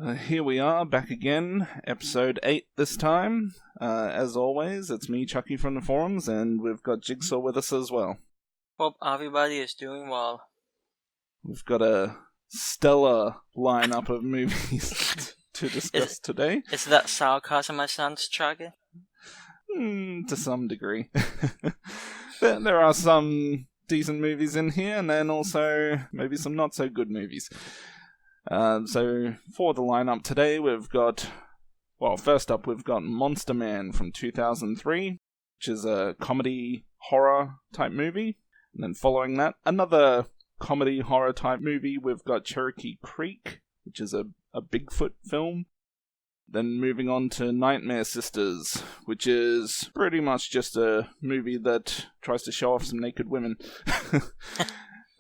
Here we are, back again, episode 8 this time. As always, it's me, Chucky from the forums, and we've got Jigsaw with us as well. Hope everybody is doing well. We've got a stellar lineup of movies to discuss today. Is that sarcasm, my son's Chucky? To some degree. There are some decent movies in here, and then also maybe some not so good movies. So for the lineup today, we've got, first up we've got Monster Man from 2003, which is a comedy horror type movie. And then following that, another comedy horror type movie, we've got Cherokee Creek, which is a Bigfoot film. Then moving on to Nightmare Sisters, which is pretty much just a movie that tries to show off some naked women.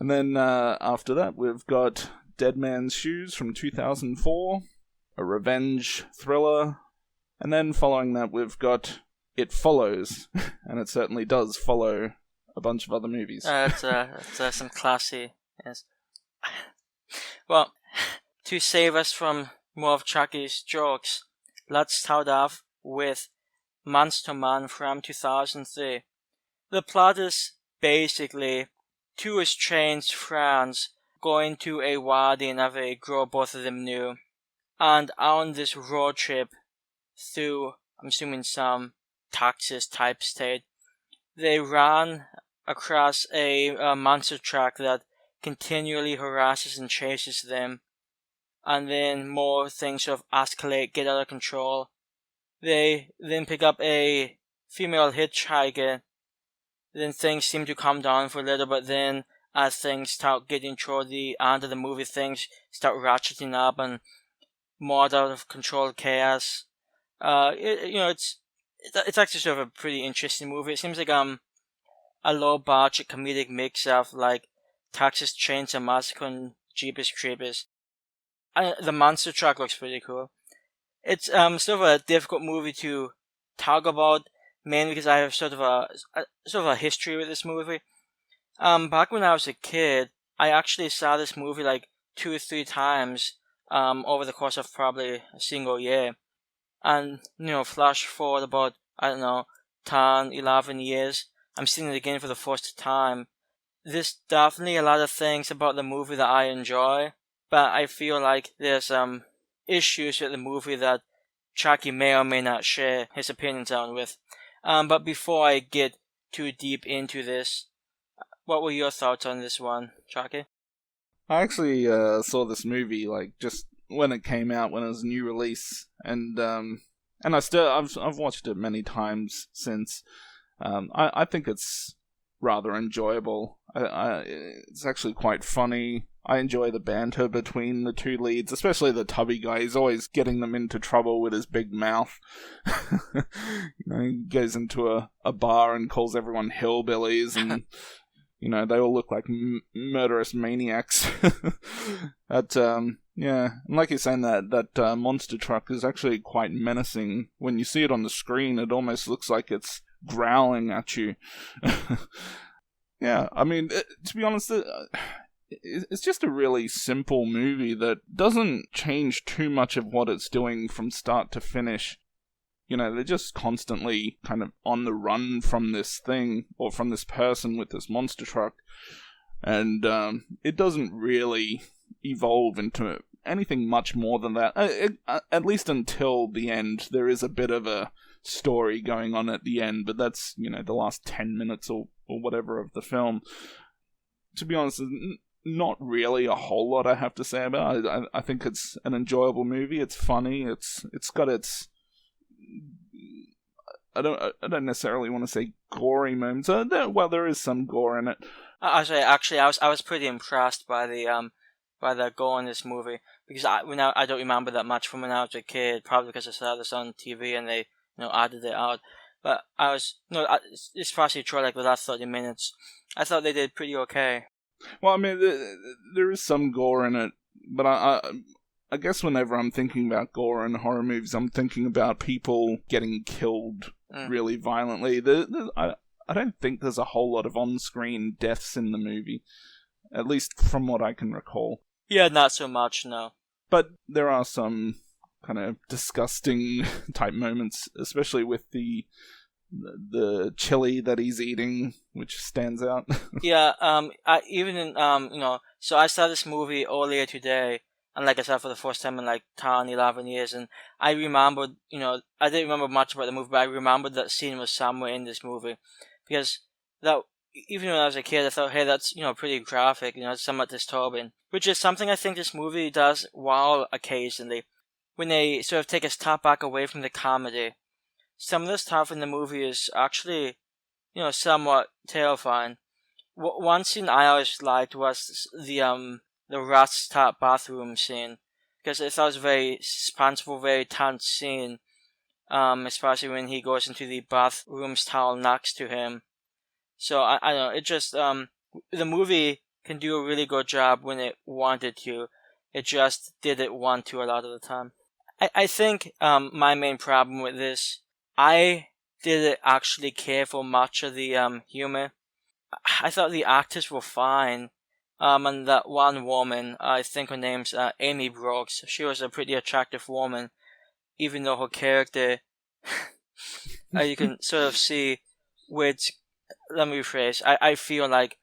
And then after that, we've got Dead Man's Shoes from 2004, a revenge thriller. And then following that, we've got It Follows, and it certainly does follow a bunch of other movies. That's some classy. Yes. Well, to save us from more of Chucky's jokes, let's start off with Monster Man from 2003. The plot is basically two estranged friends going to a wedding of a girl both of them knew, and on this road trip through, I'm assuming, some Texas type state, they ran across a monster truck that continually harasses and chases them, and then more things sort of escalate, get out of control. They then pick up a female hitchhiker, then things seem to calm down for a little, but then as things start getting toward the end of the movie, things start ratcheting up and more out of control chaos. It's actually sort of a pretty interesting movie. It seems like a low budget comedic mix of like Texas Chainsaw Massacre and Jeepers Creepers. The monster truck looks pretty cool. It's sort of a difficult movie to talk about, mainly because I have sort of a history with this movie. Back when I was a kid, I actually saw this movie like 2 or 3 times over the course of probably a single year. And, flash forward about, 10, 11 years, I'm seeing it again for the first time. There's definitely a lot of things about the movie that I enjoy, but I feel like there's issues with the movie that Chucky may or may not share his opinions on with. But before I get too deep into this, what were your thoughts on this one, Chucky? I actually saw this movie just when it came out, when it was a new release, and I've watched it many times since. I think it's rather enjoyable. It's actually quite funny. I enjoy the banter between the two leads, especially the tubby guy. He's always getting them into trouble with his big mouth. He goes into a bar and calls everyone hillbillies, and they all look like murderous maniacs. But yeah, and like you're saying, that monster truck is actually quite menacing. When you see it on the screen, it almost looks like it's growling at you. Yeah, I mean, to be honest, it's just a really simple movie that doesn't change too much of what it's doing from start to finish. They're just constantly kind of on the run from this thing, or from this person with this monster truck. And it doesn't really evolve into anything much more than that. At least until the end, there is a bit of a story going on at the end, but that's, the last 10 minutes or whatever of the film. To be honest, not really a whole lot I have to say about it. I think it's an enjoyable movie. It's funny. It's got its... I don't necessarily want to say gory moments. There is some gore in it. I was pretty impressed by the gore in this movie, because I don't remember that much from when I was a kid, probably because I saw this on TV and they added it out. But especially toward like the last 30 minutes, I thought they did pretty okay. Well, I mean, there is some gore in it, but I guess whenever I'm thinking about gore in horror movies, I'm thinking about people getting killed really violently. I don't think there's a whole lot of on-screen deaths in the movie, at least from what I can recall. Yeah, not so much, no. But there are some kind of disgusting type moments, especially with the chili that he's eating, which stands out. Yeah, so I saw this movie earlier today, and like I said, for the first time in like 10, 11 years, and I remembered, I didn't remember much about the movie, but I remembered that scene was somewhere in this movie, because that, even when I was a kid, I thought, hey, that's, pretty graphic, it's somewhat disturbing, which is something I think this movie does well occasionally, when they sort of take a step back away from the comedy. Some of the stuff in the movie is actually, somewhat terrifying. One scene I always liked was the Rat's Tap bathroom scene, because I thought it was a very suspenseful, very tense scene, especially when he goes into the bathroom stall next to him. So I don't know, it just the movie can do a really good job when it wanted to. It just didn't want to a lot of the time. I think my main problem with this, I didn't actually care for much of the humor. I thought the actors were fine. And that one woman, I think her name's Amy Brooks, she was a pretty attractive woman, even though her character, you can sort of see which, let me rephrase, I feel like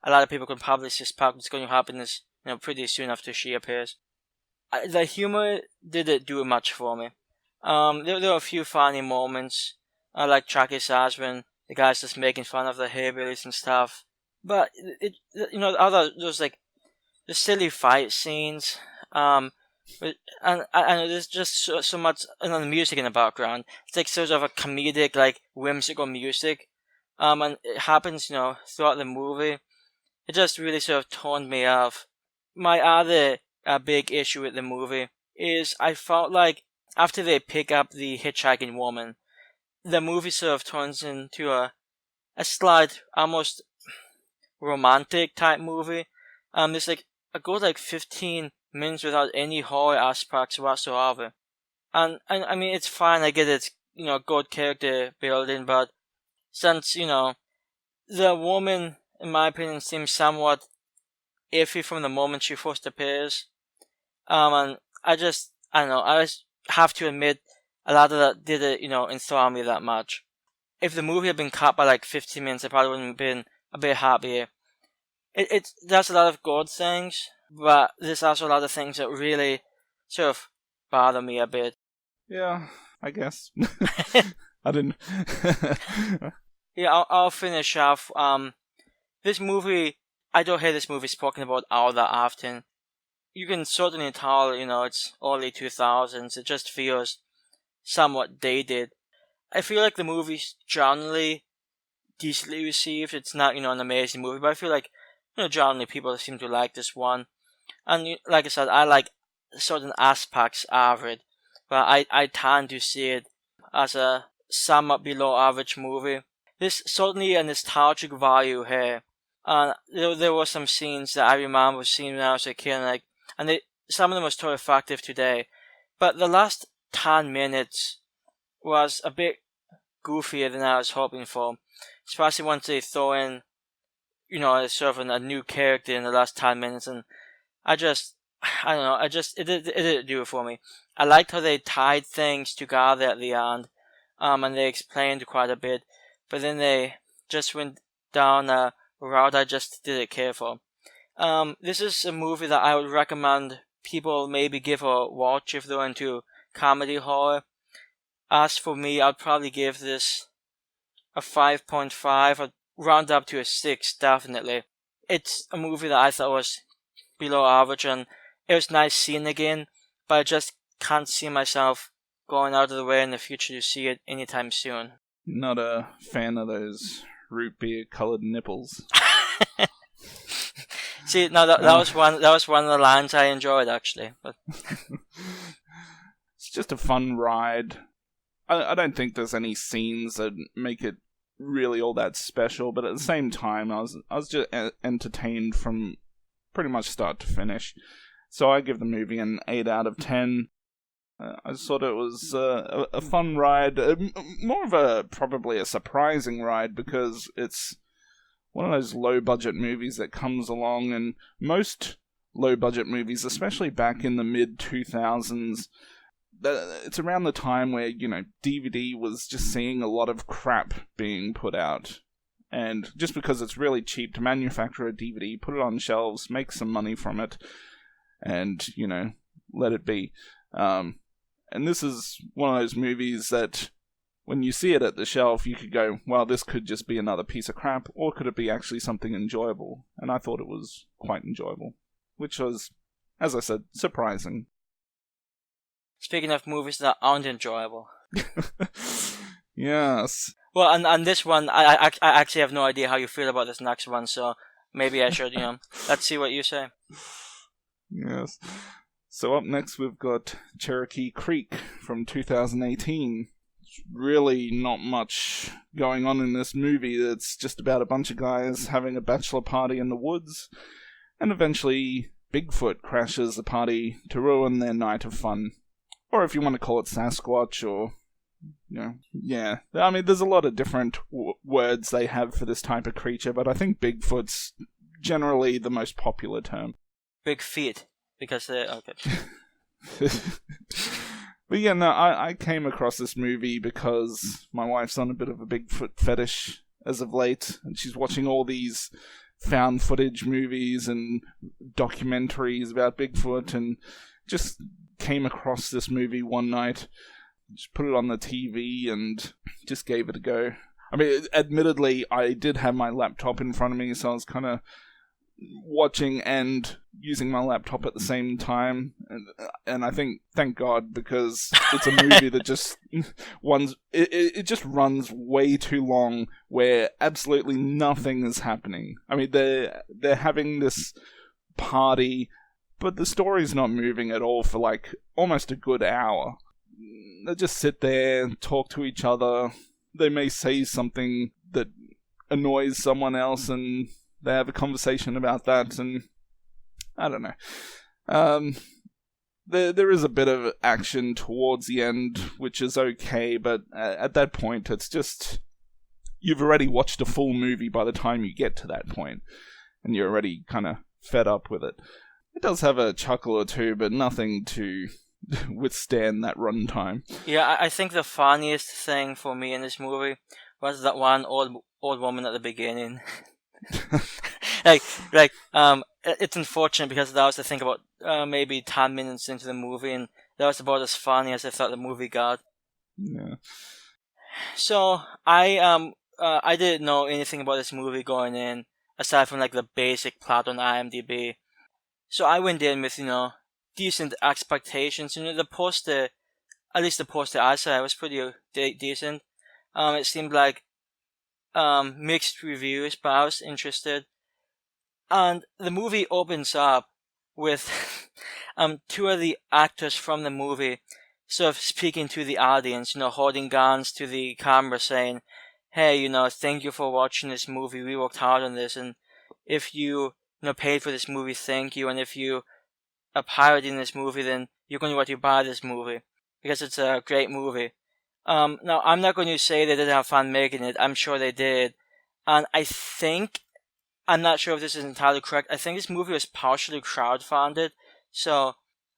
a lot of people can probably suspect what's going to happen is, pretty soon after she appears. The humor didn't do much for me. There were a few funny moments, like Chucky says when the guy's just making fun of the hillbillies and stuff. But there's like the silly fight scenes, and I know there's just so much the music in the background. It's like sort of a comedic, like whimsical music, and it happens, throughout the movie. It just really sort of turned me off. My other big issue with the movie is I felt like after they pick up the hitchhiking woman, the movie sort of turns into a slight, almost romantic type movie. There's like a good 15 minutes without any horror aspects whatsoever. And I mean, it's fine, I get it's, good character building, but since, the woman, in my opinion, seems somewhat iffy from the moment she first appears. And I don't know, I just have to admit, a lot of that didn't, enthrall me that much. If the movie had been cut by 15 minutes, I probably wouldn't have been a bit happier. It does a lot of good things, but there's also a lot of things that really sort of bother me a bit. Yeah, I guess. I didn't. Yeah, I'll finish off. This movie, I don't hear this movie spoken about all that often. You can certainly tell, it's early 2000s. It just feels somewhat dated. I feel like the movie's generally decently received. It's not, an amazing movie, but I feel like, generally people seem to like this one. And like I said, I like certain aspects of it, but I tend to see it as a somewhat below average movie. There's certainly a nostalgic value here. There were some scenes that I remember seeing when I was a kid, and some of them were still effective today. But the last 10 minutes was a bit goofier than I was hoping for. Especially once they throw in, sort of a new character in the last 10 minutes, and I don't know, it didn't do it for me. I liked how they tied things together at the end, and they explained quite a bit, but then they just went down a route I just didn't care for. This is a movie that I would recommend people maybe give a watch if they're into comedy horror. As for me, I'd probably give this a 5.5, or round up to a 6, definitely. It's a movie that I thought was below average, and it was nice seeing again, but I just can't see myself going out of the way in the future to see it anytime soon. Not a fan of those root beer coloured nipples. See, no, that was one of the lines I enjoyed, actually. But it's just a fun ride. I don't think there's any scenes that make it really all that special, but at the same time, I was just entertained from pretty much start to finish. So I give the movie an 8 out of 10. I just thought it was a fun ride, more of probably a surprising ride, because it's one of those low-budget movies that comes along, and most low-budget movies, especially back in the mid-2000s. It's around the time where, DVD was just seeing a lot of crap being put out. And just because it's really cheap to manufacture a DVD, put it on shelves, make some money from it, and, let it be. And this is one of those movies that, when you see it at the shelf, you could go, well, this could just be another piece of crap, or could it be actually something enjoyable? And I thought it was quite enjoyable, which was, as I said, surprising. Speaking of movies that aren't enjoyable. Yes. Well, and this one, I actually have no idea how you feel about this next one, so maybe I should, let's see what you say. Yes. So up next we've got Cherokee Creek from 2018. Really not much going on in this movie. It's just about a bunch of guys having a bachelor party in the woods, and eventually Bigfoot crashes the party to ruin their night of fun. Or if you want to call it Sasquatch, or, yeah. I mean, there's a lot of different words they have for this type of creature, but I think Bigfoot's generally the most popular term. Big feet, because they're... Okay. But yeah, no, I came across this movie because my wife's on a bit of a Bigfoot fetish as of late, and she's watching all these found footage movies and documentaries about Bigfoot, and just came across this movie one night, just put it on the TV and just gave it a go. I mean, admittedly, I did have my laptop in front of me, so I was kind of watching and using my laptop at the same time, and I think, thank God, because it's a movie that just it just runs way too long, where absolutely nothing is happening. I mean, they're having this party, but the story's not moving at all for like almost a good hour. They just sit there, talk to each other. They may say something that annoys someone else, and they have a conversation about that, and I don't know. There is a bit of action towards the end, which is okay, but at that point, it's just... You've already watched a full movie by the time you get to that point, and you're already kind of fed up with it. It does have a chuckle or two, but nothing to withstand that runtime. Yeah, I think the funniest thing for me in this movie was that one old woman at the beginning. It's unfortunate because that was the thing about maybe 10 minutes into the movie, and that was about as funny as I thought the movie got. Yeah. So I didn't know anything about this movie going in, aside from like the basic plot on IMDb. So I went in with decent expectations. The poster, at least the poster I saw, was pretty decent. It seemed like mixed reviews, but I was interested. And the movie opens up with two of the actors from the movie sort of speaking to the audience, holding guns to the camera saying, hey, thank you for watching this movie. We worked hard on this, and if you, paid for this movie, thank you. And if you are pirating this movie, then you're going to want to buy this movie because it's a great movie. Now, I'm not going to say they didn't have fun making it. I'm sure they did. And I'm not sure if this is entirely correct. I think this movie was partially crowdfunded. So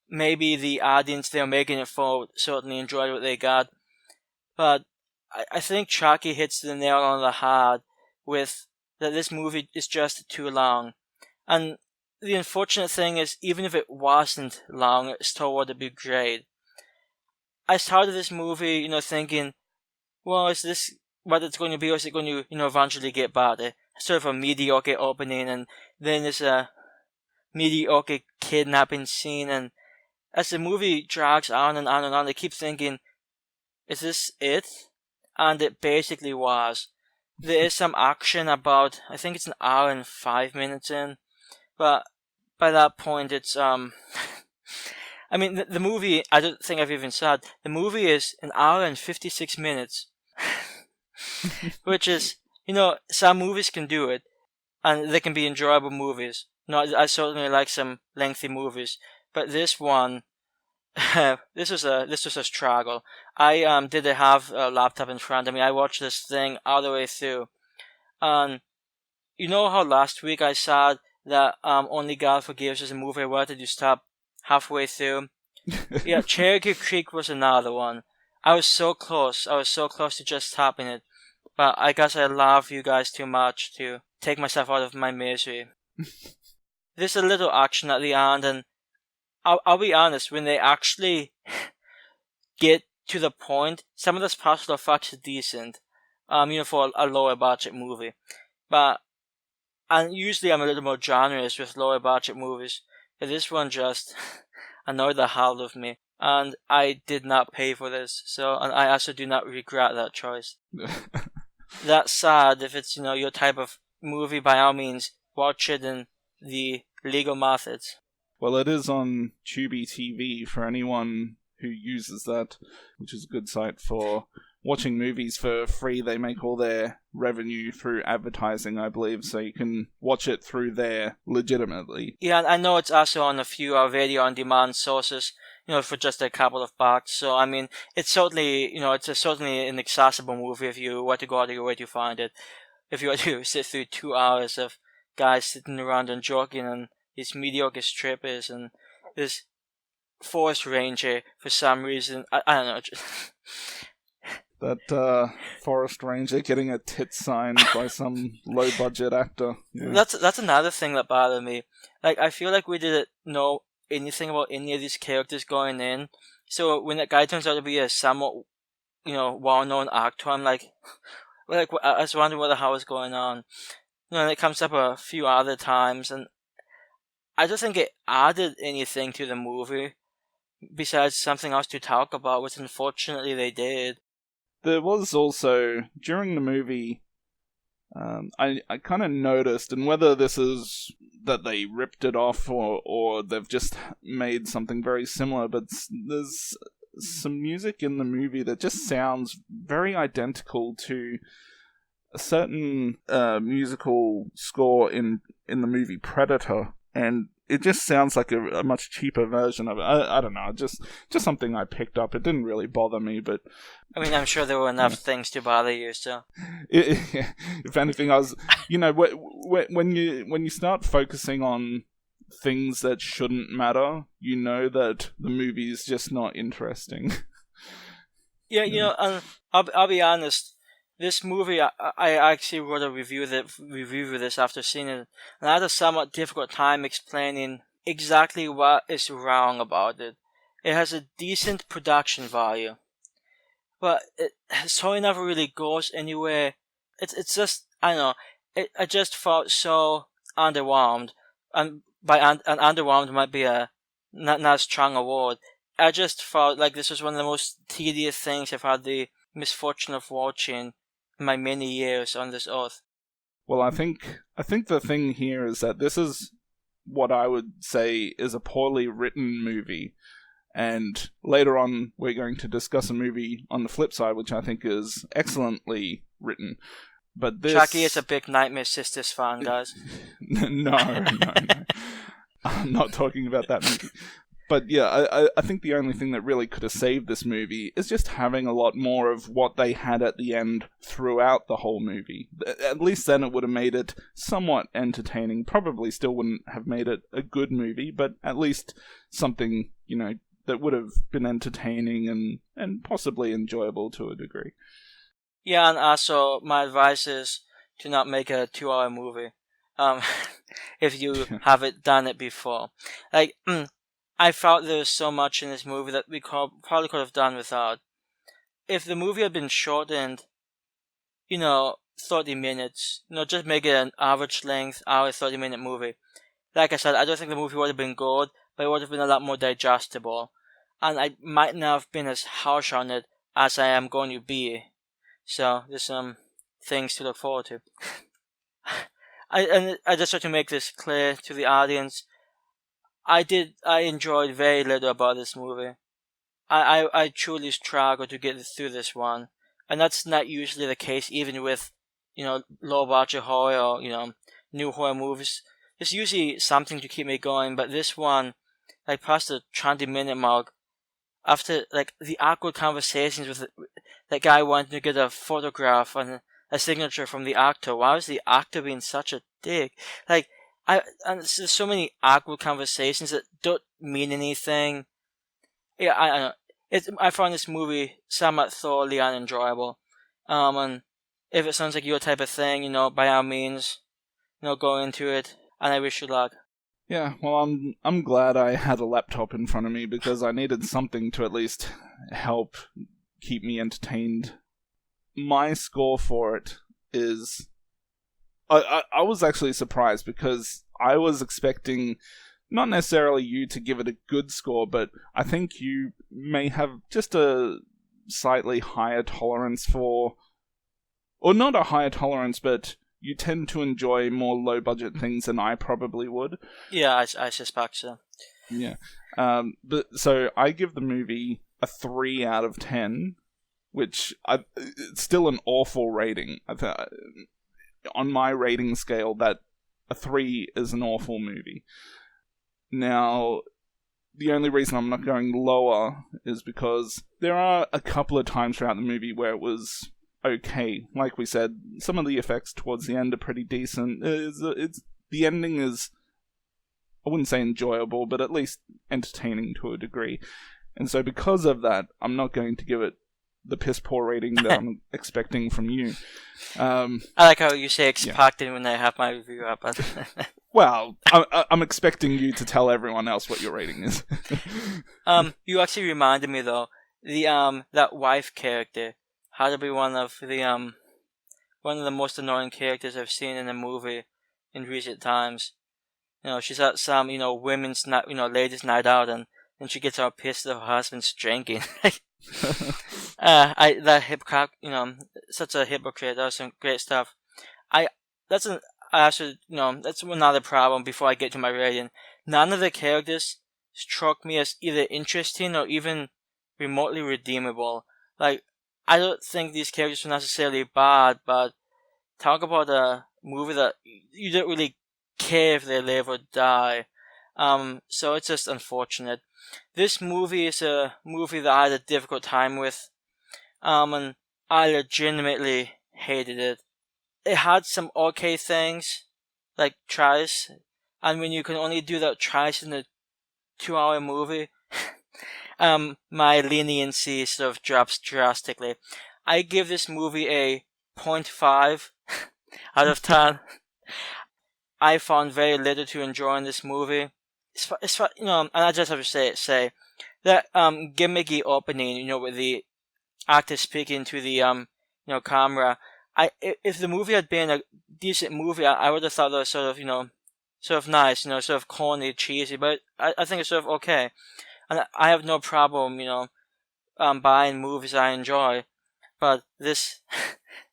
maybe the audience they were making it for certainly enjoyed what they got. But I think Chucky hits the nail on the head with that this movie is just too long. And the unfortunate thing is, even if it wasn't long, it still would have been great. I started this movie, thinking, well, is this what it's going to be, or is it going to, eventually get better? Sort of a mediocre opening, and then there's a mediocre kidnapping scene, and as the movie drags on and on and on, I keep thinking, is this it? And it basically was. There is some action about, I think it's an hour and 5 minutes in, but by that point it's, I mean, the movie, I don't think I've even said, the movie is an hour and 56 minutes, which is, some movies can do it, and they can be enjoyable movies. I certainly like some lengthy movies, but this one, this was a struggle. I didn't have a laptop in front of me. I watched this thing all the way through, and you know how last week I said that Only God Forgives is a movie I wanted to stop halfway through. Yeah, Cherokee Creek was another one. I was so close to just stopping it. But I guess I love you guys too much to take myself out of my misery. There's a little action at the end, and I'll be honest, when they actually get to the point, some of the special effects are decent, for a lower budget movie. But, and usually I'm a little more generous with lower budget movies, but this one just annoyed the hell out of me. And I did not pay for this, and I also do not regret that choice. That said, if it's, your type of movie, by all means, watch it in the legal methods. Well, it is on Tubi TV for anyone who uses that, which is a good site for watching movies for free. They make all their revenue through advertising, I believe, so you can watch it through there legitimately. Yeah, I know it's also on a few video on-demand sources, for just a couple of bucks. So, I mean, it's certainly, it's certainly an accessible movie if you were to go out of your way to find it. If you were to sit through 2 hours of guys sitting around and joking and these mediocre strippers and this forest ranger for some reason. I don't know. That forest ranger getting a tit signed by some low-budget actor. Yeah. That's another thing that bothered me. Like, I feel like we didn't know anything about any of these characters going in. So when that guy turns out to be a somewhat, well-known actor, I'm like, I was wondering what the hell was going on. And it comes up a few other times, and I don't think it added anything to the movie besides something else to talk about, which unfortunately they did. There was also, during the movie, I kind of noticed, and whether this is that they ripped it off or they've just made something very similar, but there's some music in the movie that just sounds very identical to a certain musical score in the movie Predator, and it just sounds like a much cheaper version of it. I don't know, just something I picked up. It didn't really bother me, but I mean, I'm sure there were enough things to bother you, so. If anything, I was, when you start focusing on things that shouldn't matter, you know that the movie is just not interesting. Yeah, I'll be honest. This movie, I actually wrote a review of this after seeing it, and I had a somewhat difficult time explaining exactly what is wrong about it. It has a decent production value, but the story never really goes anywhere. It's just, I don't know, I just felt so underwhelmed, and underwhelmed might be a not a strong a word. I just felt like this was one of the most tedious things I've had the misfortune of watching my many years on this earth. Well, I think the thing here is that this is what I would say is a poorly written movie, and later on we're going to discuss a movie on the flip side which I think is excellently written. But this... Chucky is a big Nightmare Sisters fan, guys. No. I'm not talking about that movie. But yeah, I think the only thing that really could have saved this movie is just having a lot more of what they had at the end throughout the whole movie. At least then it would have made it somewhat entertaining. Probably still wouldn't have made it a good movie, but at least something, that would have been entertaining and possibly enjoyable to a degree. Yeah, and also my advice is to not make a 2-hour movie. If you haven't done it before. Like, I felt there was so much in this movie that we probably could have done without. If the movie had been shortened, 30 minutes, just make it an average length, hour, 30-minute movie. Like I said, I don't think the movie would have been good, but it would have been a lot more digestible. And I might not have been as harsh on it as I am going to be. So, there's some things to look forward to. I just want to make this clear to the audience. I enjoyed very little about this movie. I truly struggled to get through this one. And that's not usually the case even with, low budget horror or, new horror movies. There's usually something to keep me going, but this one, past the 20-minute mark, after, the awkward conversations with that guy wanting to get a photograph and a signature from the actor. Why was the actor being such a dick? and there's so many awkward conversations that don't mean anything. Yeah, I don't know. I found this movie somewhat thoroughly unenjoyable. And if it sounds like your type of thing, by all means, go into it. And I wish you luck. Yeah, well, I'm glad I had a laptop in front of me because I needed something to at least help keep me entertained. My score for it is... I was actually surprised because I was expecting not necessarily you to give it a good score, but I think you may have just a slightly higher tolerance for... Or not a higher tolerance, but you tend to enjoy more low-budget things than I probably would. Yeah, I suspect so. Yeah. But so I give the movie a 3 out of 10, which it's still an awful rating. On my rating scale, that a 3 is an awful movie. Now, the only reason I'm not going lower is because there are a couple of times throughout the movie where it was okay. Like we said, some of the effects towards the end are pretty decent. The ending is, I wouldn't say enjoyable, but at least entertaining to a degree. And so because of that, I'm not going to give it the piss poor rating that I'm expecting from you. I like how you say expecting when I have my review up. Well, I'm expecting you to tell everyone else what your rating is. You actually reminded me though, that wife character had to be one of the most annoying characters I've seen in a movie in recent times. She's at some women's night, ladies' night out, and she gets all pissed that her husband's drinking. That hypocrite, such a hypocrite. That was some great stuff. That's another problem before I get to my rating. None of the characters struck me as either interesting or even remotely redeemable. Like, I don't think these characters were necessarily bad, but talk about a movie that you don't really care if they live or die. So it's just unfortunate. This movie is a movie that I had a difficult time with, and I legitimately hated it. It had some okay things, like tries, and when you can only do that twice in a 2-hour movie, my leniency sort of drops drastically. I give this movie a 0.5 out of 10. I found very little to enjoy in this movie. And I just have to say that gimmicky opening, with the actor speaking to the camera. If the movie had been a decent movie, I would have thought that was sort of nice, sort of corny, cheesy. But I think it's sort of okay, and I have no problem, buying movies I enjoy. But this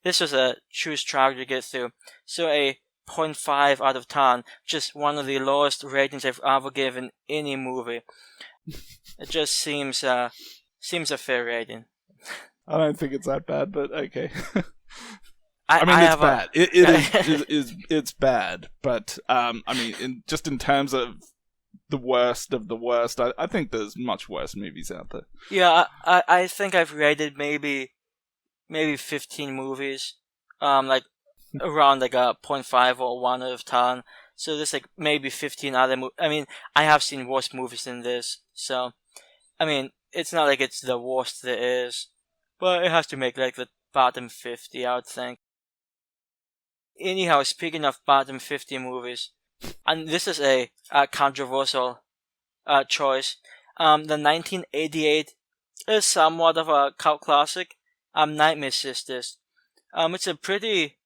was a true struggle to get through. So a 0.5 out of 10, just one of the lowest ratings I've ever given any movie. It just seems a fair rating. I don't think it's that bad, but okay. It's bad. It's bad, but in terms of the worst of the worst, I think there's much worse movies out there. Yeah, I think I've rated maybe 15 movies, like around like a 0.5 or 1 out of 10. So there's like maybe 15 other movies. I have seen worse movies than this, so it's not like it's the worst there is, but it has to make like the bottom 50, I would think. Anyhow, speaking of bottom 50 movies, and this is a controversial choice. The 1988 is somewhat of a cult classic. Nightmare Sisters. It's a pretty...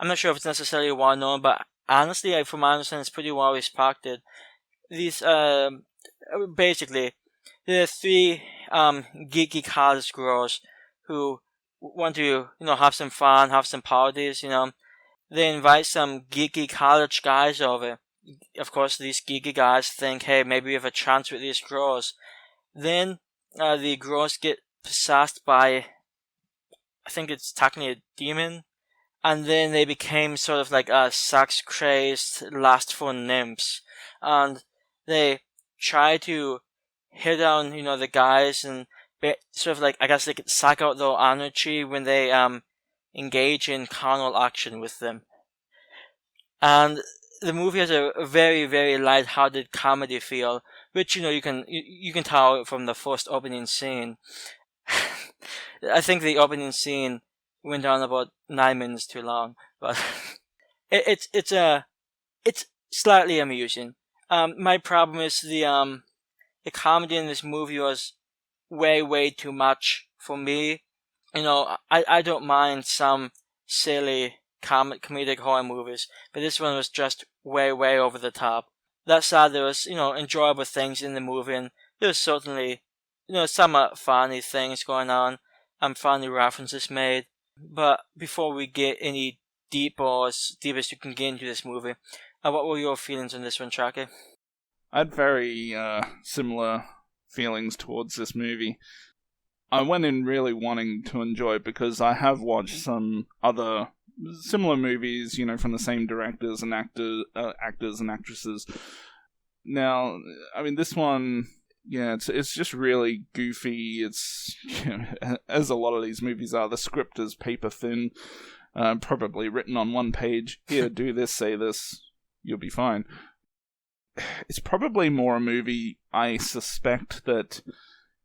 I'm not sure if it's necessarily well known, but honestly, from my understanding, it's pretty well respected. These, basically, there are 3 geeky college girls who want to, have some fun, have some parties, They invite some geeky college guys over. Of course, these geeky guys think, hey, maybe we have a chance with these girls. Then, the girls get possessed by, I think it's technically a demon. And then they became sort of like sex-crazed, lustful nymphs. And they try to hit on, the guys and sort of like, I guess they could suck out their energy when they, engage in carnal action with them. And the movie has a very, very light-hearted comedy feel, which you can tell from the first opening scene. I think the opening scene went on about 9 minutes too long, but it's slightly amusing. My problem is the comedy in this movie was way too much for me. I don't mind some silly comedic horror movies, but this one was just way over the top. That said, there was enjoyable things in the movie, and there was certainly some funny things going on, funny references made. But before we get any deeper as deep as you can get into this movie, what were your feelings on this one, Chucky? I had very similar feelings towards this movie. I went in really wanting to enjoy it because I have watched some other similar movies, from the same directors and actors and actresses. Now, I mean, this one, it's just really goofy. It's, as a lot of these movies are, the script is paper thin, probably written on one page. Here, do this, say this, you'll be fine. It's probably more a movie, I suspect, that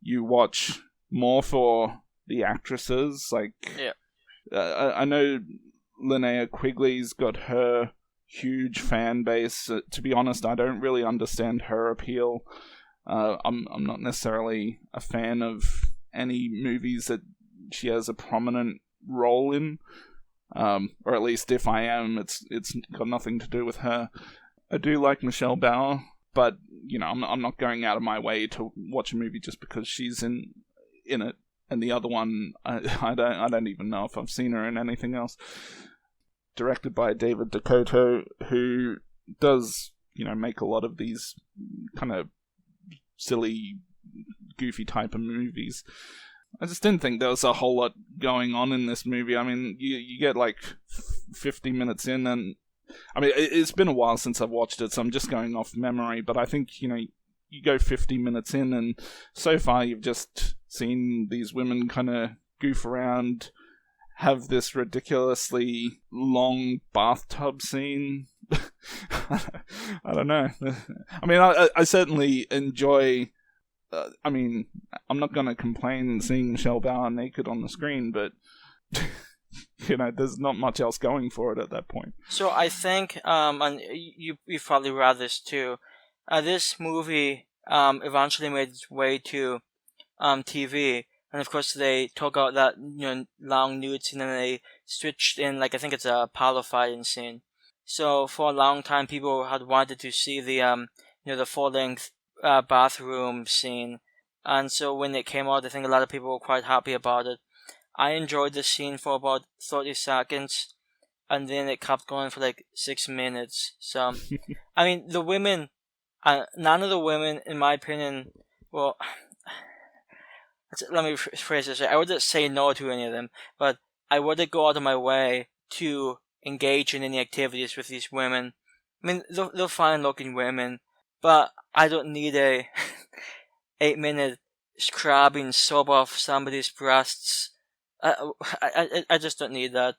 you watch more for the actresses. I know Linnea Quigley's got her huge fan base. To be honest, I don't really understand her appeal. I'm not necessarily a fan of any movies that she has a prominent role in, or at least if I am, it's got nothing to do with her. I do like Michelle Bauer, but I'm not going out of my way to watch a movie just because she's in it. And the other one, I don't even know if I've seen her in anything else. Directed by David Dakota, who does make a lot of these kind of silly, goofy type of movies. I just didn't think there was a whole lot going on in this movie. I mean, you get like 50 minutes in, and I mean, it's been a while since I've watched it, so I'm just going off memory, but I think, you go 50 minutes in, and so far you've just seen these women kind of goof around, have this ridiculously long bathtub scene. I don't know. I mean, I certainly enjoy... I mean, I'm not going to complain seeing Michelle Bauer naked on the screen, but... there's not much else going for it at that point. So I think, and you probably read this too, this movie eventually made its way to TV, and of course they took out that long nude scene and they switched in, I think it's a parlor fighting scene. So for a long time people had wanted to see the the full-length bathroom scene, and so when it came out, I think a lot of people were quite happy about it. I enjoyed the scene for about 30 seconds, and then it kept going for 6 minutes. So, I mean, the women, none of the women, in my opinion, well, let me phrase this right. I wouldn't say no to any of them, but I wouldn't go out of my way to engage in any activities with these women. I mean, they're fine-looking women, but I don't need a 8-minute scrubbing soap off somebody's breasts. I just don't need that.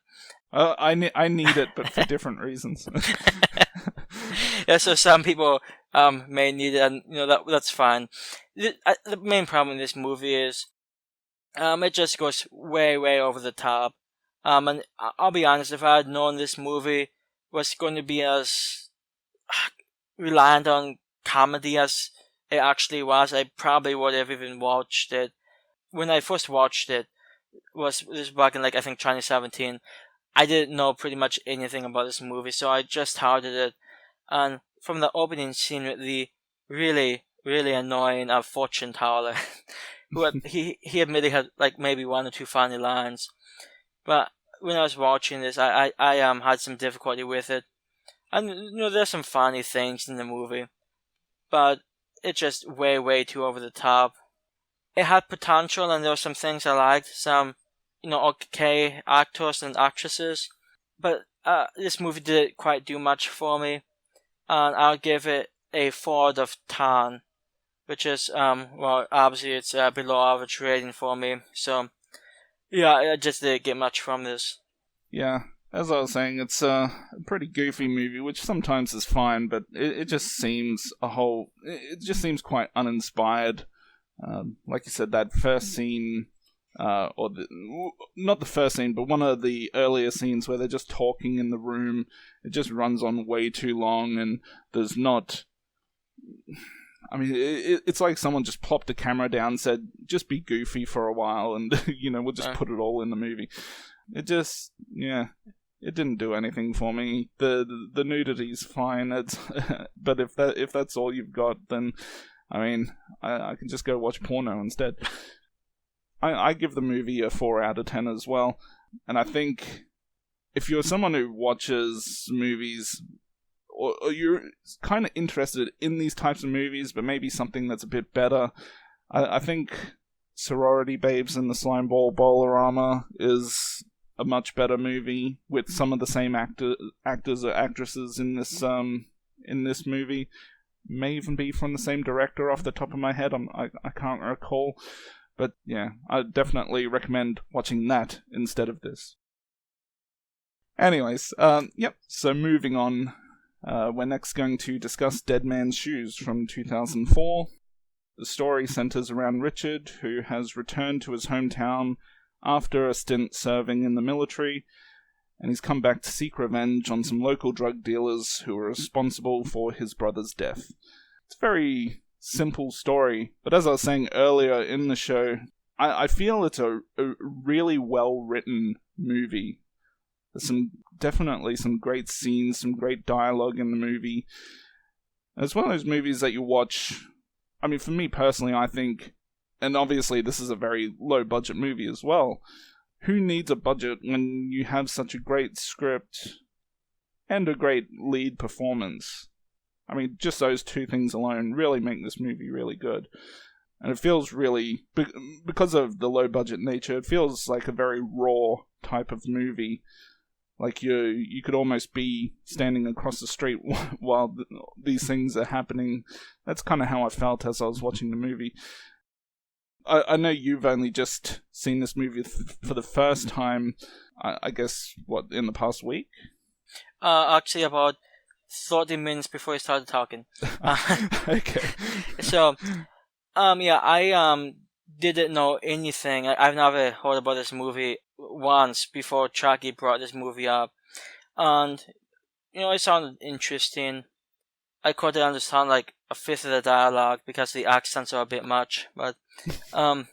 I need it, but for different reasons. Yeah, so some people may need it, and that's fine. The main problem in this movie is it just goes way over the top. And I'll be honest, if I had known this movie was going to be as reliant on comedy as it actually was, I probably would have even watched it. When I first watched it, was back in I think 2017. I didn't know pretty much anything about this movie, so I just started it, and from the opening scene with the really annoying fortune teller, who he admitted had maybe one or two funny lines, but when I was watching this, I had some difficulty with it, and there's some funny things in the movie, but it's just way too over the top. It had potential, and there were some things I liked, some, okay actors and actresses, but this movie didn't quite do much for me, and I'll give it a 4 out of 10, which is, obviously it's below average rating for me, so, yeah, I just didn't get much from this. Yeah, As I was saying, it's a pretty goofy movie, which sometimes is fine, but it just seems it just seems quite uninspired. Like you said, that first scene, not the first scene, but one of the earlier scenes where they're just talking in the room, it just runs on way too long, and there's not... I mean, it's like someone just plopped a camera down and said, just be goofy for a while, and, we'll just put it all in the movie. It just, it didn't do anything for me. The nudity's fine, but if that's all you've got, then, I mean, I can just go watch porno instead. I give the movie a 4 out of 10 as well, and I think if you're someone who watches movies, or you're kind of interested in these types of movies, but maybe something that's a bit better, I think Sorority Babes and the Slimeball Bolorama is a much better movie with some of the same actors or actresses in this movie. May even be from the same director off the top of my head. I can't recall. But yeah, I definitely recommend watching that instead of this. Anyways, so moving on. We're next going to discuss Dead Man's Shoes from 2004. The story centers around Richard, who has returned to his hometown after a stint serving in the military, and he's come back to seek revenge on some local drug dealers who are responsible for his brother's death. It's a very simple story, but as I was saying earlier in the show, I feel it's a really well-written movie. There's definitely some great scenes, some great dialogue in the movie. It's one of those movies that you watch... I mean, for me personally, I think... And obviously, this is a very low-budget movie as well. Who needs a budget when you have such a great script and a great lead performance? I mean, just those two things alone really make this movie really good. And it feels really... Because of the low-budget nature, it feels like a very raw type of movie. Like you could almost be standing across the street while these things are happening. That's kind of how I felt as I was watching the movie. I know you've only just seen this movie for the first time, I guess, in the past week? Actually, about 30 minutes before I started talking. Okay. So, I didn't know anything. I've never heard about this movie once before Chucky brought this movie up. And, it sounded interesting. I couldn't understand like a fifth of the dialogue because the accents are a bit much, but I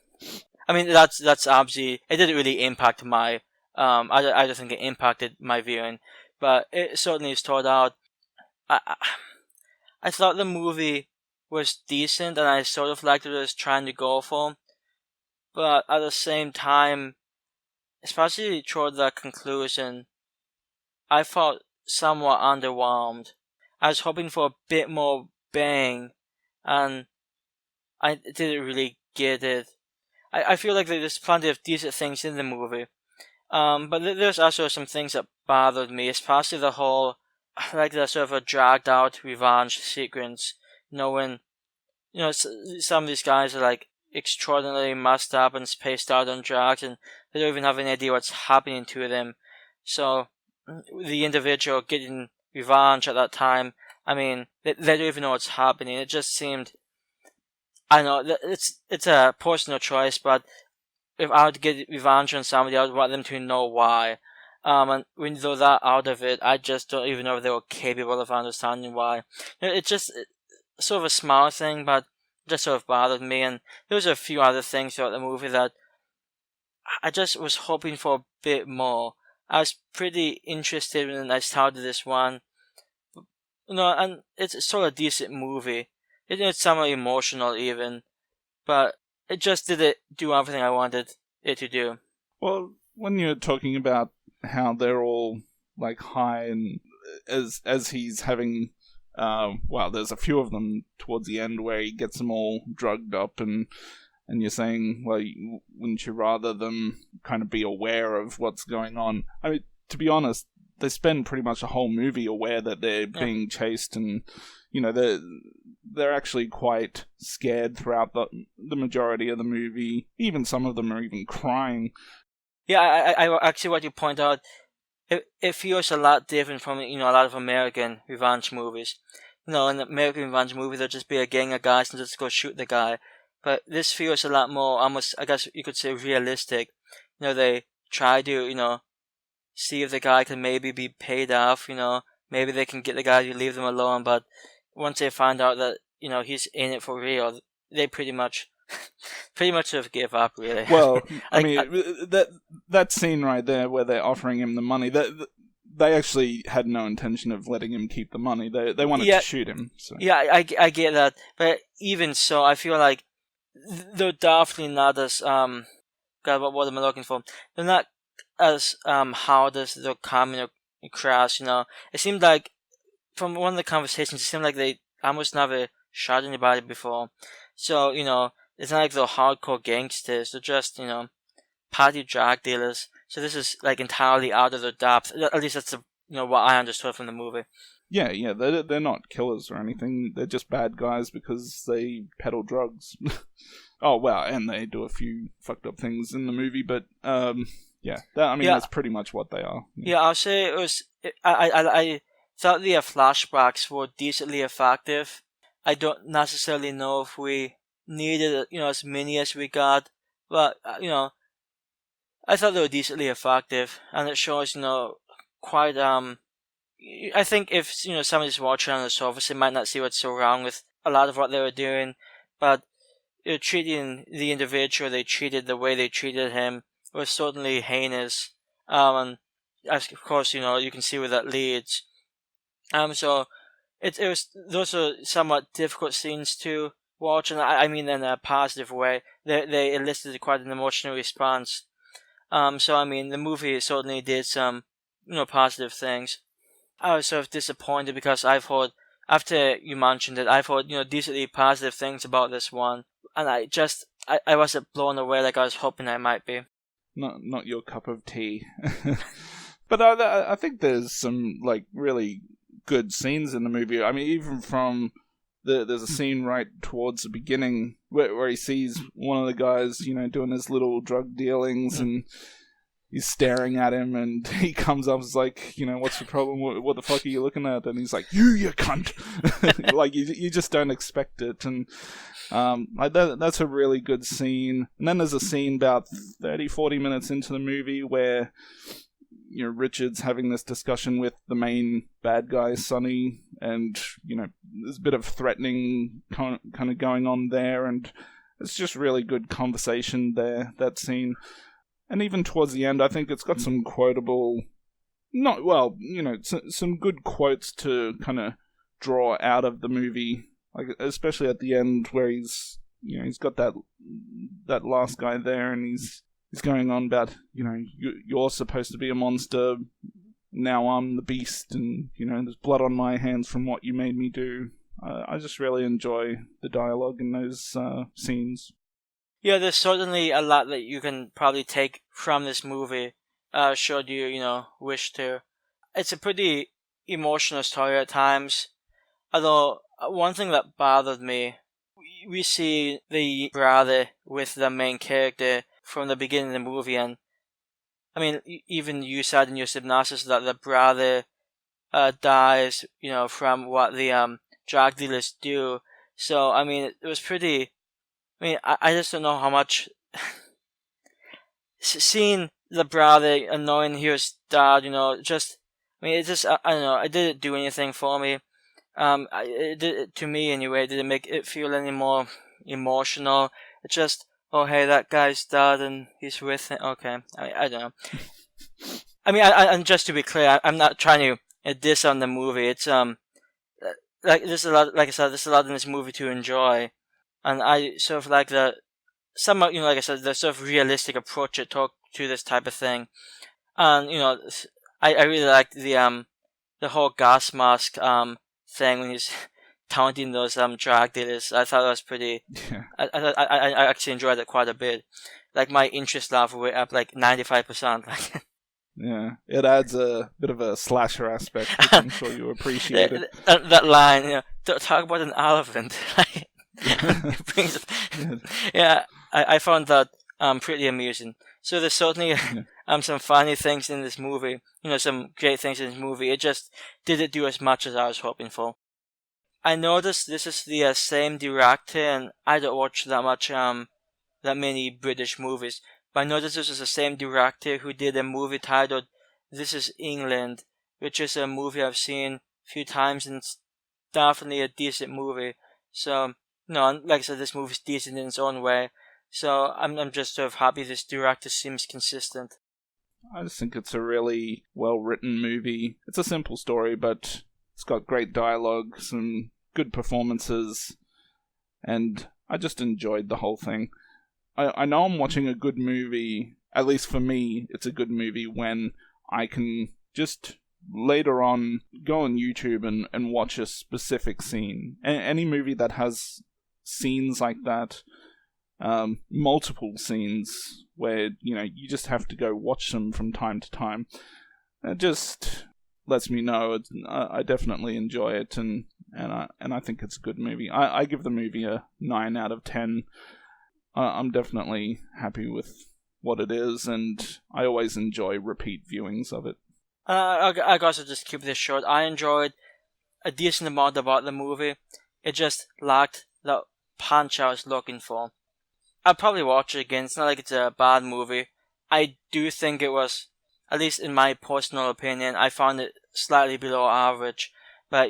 mean that's obviously it didn't really impact my I don't think it impacted my viewing, but it certainly stood out. I thought the movie was decent and I sort of liked what it was trying to go for, but at the same time, especially toward the conclusion, I felt somewhat underwhelmed. I was hoping for a bit more bang, and I didn't really get it. I feel like there's plenty of decent things in the movie, but there's also some things that bothered me, especially the whole, like the sort of a dragged out revenge sequence. When, some of these guys are like extraordinarily messed up and spaced out on drugs, and they don't even have any idea what's happening to them. So, the individual getting revenge at that time, I mean, they don't even know what's happening. It just seemed, I don't know, it's a personal choice, but if I would get revenge on somebody, I would want them to know why. And when they're that out of it, I just don't even know if they were capable of understanding why. It's just sort of a small thing, but just sort of bothered me. And there was a few other things throughout the movie that I just was hoping for a bit more. I was pretty interested when I started this one. And it's sort of a decent movie. It's somewhat emotional even, but it just didn't do everything I wanted it to do. Well, when you're talking about how they're all like high and as he's having, there's a few of them towards the end where he gets them all drugged up and you're saying, well, wouldn't you rather them kind of be aware of what's going on? I mean, to be honest, they spend pretty much the whole movie aware that they're being chased, and they're actually quite scared throughout the majority of the movie. Even some of them are even crying. Yeah, I actually, what you point out, it feels a lot different from a lot of American revenge movies. In American revenge movie, there'll just be a gang of guys and just go shoot the guy. But this feels a lot more, almost, I guess you could say, realistic. They try to, see if the guy can maybe be paid off, maybe they can get the guy to leave them alone. But once they find out that, he's in it for real, they pretty much sort of give up, really. Well, that scene right there where they're offering him the money, they actually had no intention of letting him keep the money. They wanted to shoot him. So. Yeah, I get that. But even so, I feel like they're definitely not as God, what am I looking for? They're not as hard as they're coming across. It seemed like from one of the conversations, it seemed like they almost never shot anybody before. So it's not like they're hardcore gangsters. They're just party drug dealers. So this is like entirely out of their depth. At least that's what I understood from the movie. Yeah, they're not killers or anything. They're just bad guys because they peddle drugs. Oh well, and they do a few fucked up things in the movie, but that's pretty much what they are. Yeah, I'll say it was. I thought the flashbacks were decently effective. I don't necessarily know if we needed as many as we got, but I thought they were decently effective, and it shows quite I think if somebody's watching on the surface, they might not see what's so wrong with a lot of what they were doing, but treating the individual they treated the way they treated him was certainly heinous. And of course, you can see where that leads. So it was those are somewhat difficult scenes to watch, and I mean in a positive way. They elicited quite an emotional response. So I mean the movie certainly did some positive things. I was sort of disappointed because I've heard, after you mentioned it, I've heard decently positive things about this one, and I wasn't blown away like I was hoping I might be. Not your cup of tea. But I think there's some like really good scenes in the movie. I mean, even from there's a scene right towards the beginning where he sees one of the guys, doing his little drug dealings, and he's staring at him, and he comes up and is like, what's your problem? What the fuck are you looking at? And he's like, you cunt! Like, you just don't expect it. And that's a really good scene. And then there's a scene about 30-40 minutes into the movie where Richard's having this discussion with the main bad guy, Sonny, and there's a bit of threatening kind of going on there, and it's just really good conversation there, that scene. And even towards the end, I think it's got some quotable, some good quotes to kind of draw out of the movie, like especially at the end where he's got that last guy there, and he's going on about, you're supposed to be a monster, now I'm the beast, and, there's blood on my hands from what you made me do. I just really enjoy the dialogue in those scenes. Yeah, there's certainly a lot that you can probably take from this movie, should you, wish to. It's a pretty emotional story at times, although one thing that bothered me, we see the brother with the main character from the beginning of the movie, and I mean, even you said in your synopsis that the brother dies, from what the drug dealers do. So I mean, it was pretty. I mean, I just don't know how much seeing the brother knowing he was dead, it just I don't know, it didn't do anything for me. It did, to me anyway, it didn't make it feel any more emotional. It just, oh hey, that guy's dead and he's with him. Okay, I don't know. I mean, and just to be clear, I'm not trying to diss on the movie. It's like there's a lot, like I said, there's a lot in this movie to enjoy. And I sort of like somewhat, like I said, the sort of realistic approach it took to this type of thing. And, I really liked the whole gas mask, thing when he's taunting those, drug dealers. I thought that was pretty, yeah. I actually enjoyed it quite a bit. Like, my interest level went up like 95%. Yeah, it adds a bit of a slasher aspect, which I'm sure you appreciate it. That line, talk about an elephant. Yeah, I found that pretty amusing. So there's certainly some funny things in this movie, some great things in this movie. It just didn't do as much as I was hoping for. I noticed this is the same director, and I don't watch that many British movies, but I noticed this is the same director who did a movie titled This Is England, which is a movie I've seen a few times, and it's definitely a decent movie. So, like I said, this movie's decent in its own way. So I'm just sort of happy this director seems consistent. I just think it's a really well-written movie. It's a simple story, but it's got great dialogue, some good performances, and I just enjoyed the whole thing. I know I'm watching a good movie, at least for me, it's a good movie when I can just later on go on YouTube and watch a specific scene. Any movie that has scenes like that, multiple scenes where, you just have to go watch them from time to time, it just lets me know I definitely enjoy it, and I think it's a good movie. I give the movie a 9 out of 10. I'm definitely happy with what it is, and I always enjoy repeat viewings of it. I guess I'll just keep this short. I enjoyed a decent amount about the movie. It just lacked the punch I was looking for. I'll probably watch it again. It's not like it's a bad movie. I do think it was, at least in my personal opinion, I found it slightly below average. But,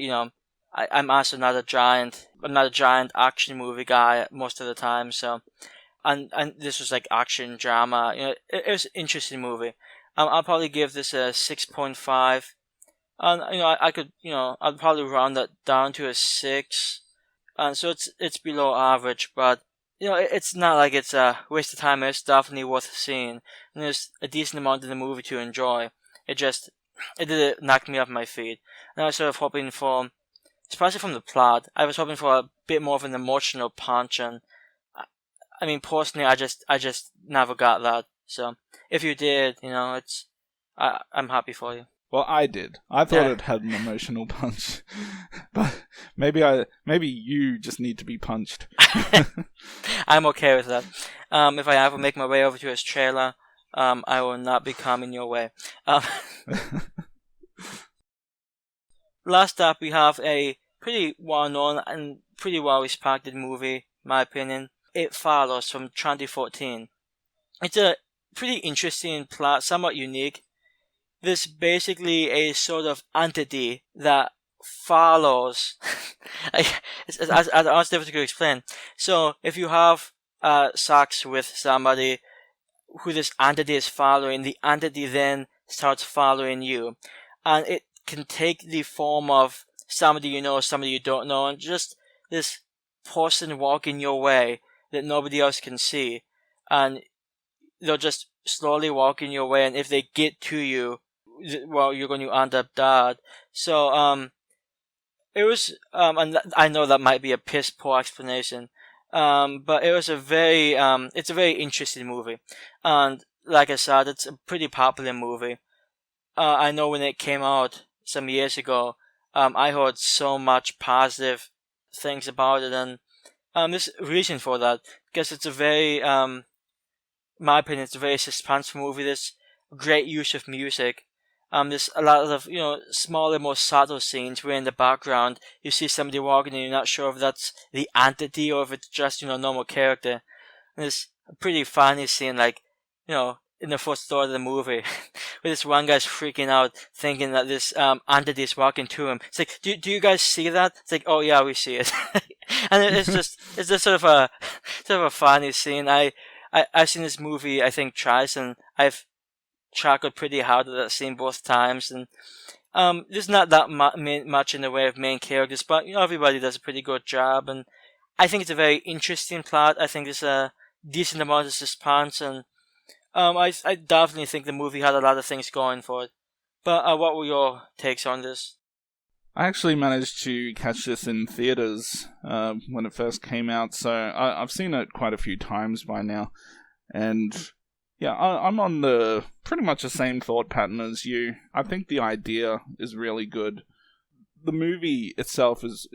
I'm also not a giant action movie guy most of the time, so, and this was like action drama, it was an interesting movie. I'll probably give this a 6.5, and, I'd probably round that down to a 6, and so it's below average, but, it's not like it's a waste of time. It's definitely worth seeing, and there's a decent amount of the movie to enjoy. It did knock me off my feet, and I was sort of hoping for, especially from the plot, I was hoping for a bit more of an emotional punch, and I mean, personally, I just never got that. So, if you did, I'm happy for you. Well, I did. I thought it had an emotional punch, but maybe you just need to be punched. I'm okay with that. If I ever make my way over to his trailer, I will not be coming your way. Last up, we have a pretty well-known and pretty well-respected movie, in my opinion. It Follows from 2014. It's a pretty interesting plot, somewhat unique. There's basically a sort of entity that follows. It's difficult to explain. So, if you have sex with somebody who this entity is following, the entity then starts following you. And it can take the form of somebody you know, somebody you don't know, and just this person walking your way that nobody else can see. And they'll just slowly walk in your way, and if they get to you, well, you're going to end up dead. So, it was, and I know that might be a piss poor explanation, but it was it's a very interesting movie. And like I said, it's a pretty popular movie. I know when it came out some years ago, I heard so much positive things about it, and there's a reason for that, because it's a very, in my opinion, it's a very suspenseful movie. There's great use of music. There's a lot of, smaller, more subtle scenes where in the background you see somebody walking and you're not sure if that's the entity or if it's just, normal character. And there's a pretty funny scene, like, in the first third of the movie, where this one guy's freaking out, thinking that this entity is walking to him. It's like, do you guys see that? It's like, oh yeah, we see it. And it's just sort of a funny scene. I've seen this movie, I think, twice, and I've chuckled pretty hard at that scene both times. And there's not that much in the way of main characters, but everybody does a pretty good job. And I think it's a very interesting plot. I think there's a decent amount of suspense, and I definitely think the movie had a lot of things going for it. But what were your takes on this? I actually managed to catch this in theaters when it first came out, so I've seen it quite a few times by now. And yeah, I'm on the pretty much the same thought pattern as you. I think the idea is really good. The movie itself is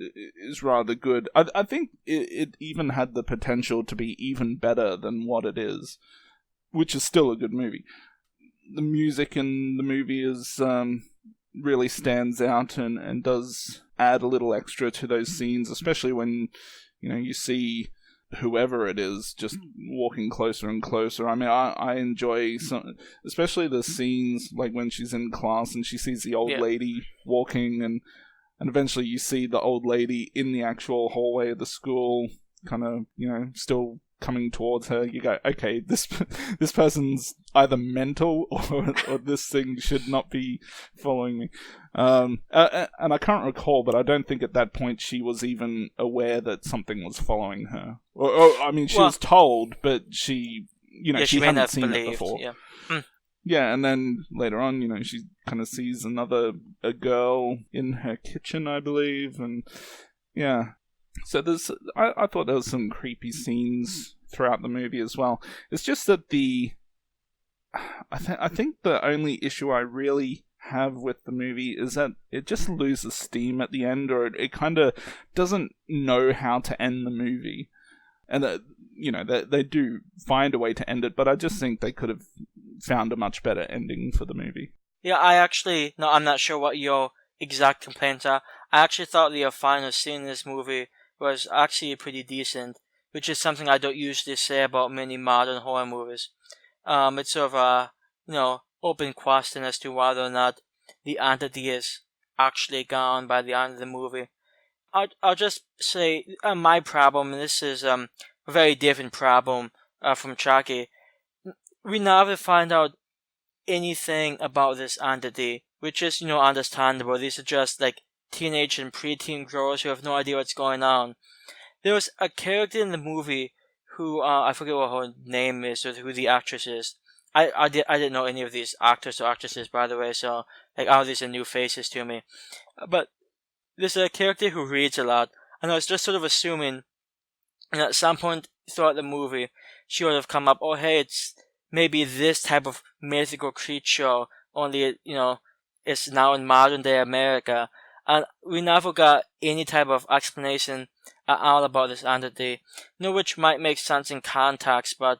rather good. I think it even had the potential to be even better than what it is. which is still a good movie. The music in the movie is really stands out and does add a little extra to those scenes, especially when you see whoever it is just walking closer and closer. I mean, I enjoy some, especially the scenes like when she's in class and she sees the old lady walking, and eventually you see the old lady in the actual hallway of the school, kind of still coming towards her. You go, okay, this person's either mental or this thing should not be following me. And I can't recall, but I don't think at that point she was even aware that something was following her. Or I mean, she was told, but she she hadn't seen it before. Yeah. Yeah, and then later on, she kind of sees a girl in her kitchen, I believe, and yeah. So I thought there was some creepy scenes throughout the movie as well. It's just that I think the only issue I really have with the movie is that it just loses steam at the end, or it kind of doesn't know how to end the movie. And that they do find a way to end it, but I just think they could have found a much better ending for the movie. Yeah, I'm not sure what your exact complaints are. I actually thought the final scene in this movie was actually pretty decent, which is something I don't usually say about many modern horror movies. It's sort of a, open question as to whether or not the entity is actually gone by the end of the movie. I'll just say my problem, and this is a very different problem from Chucky. We never find out anything about this entity, which is, understandable. These are just like teenage and preteen girls who have no idea what's going on. There was a character in the movie who I forget what her name is or who the actress is. I didn't know any of these actors or actresses, by the way, so all these are new faces to me. But there's a character who reads a lot, and I was just sort of assuming, and at some point throughout the movie, she would have come up, oh hey, it's maybe this type of mythical creature, only it's now in modern day America. And we never got any type of explanation at all about this entity, which might make sense in context, but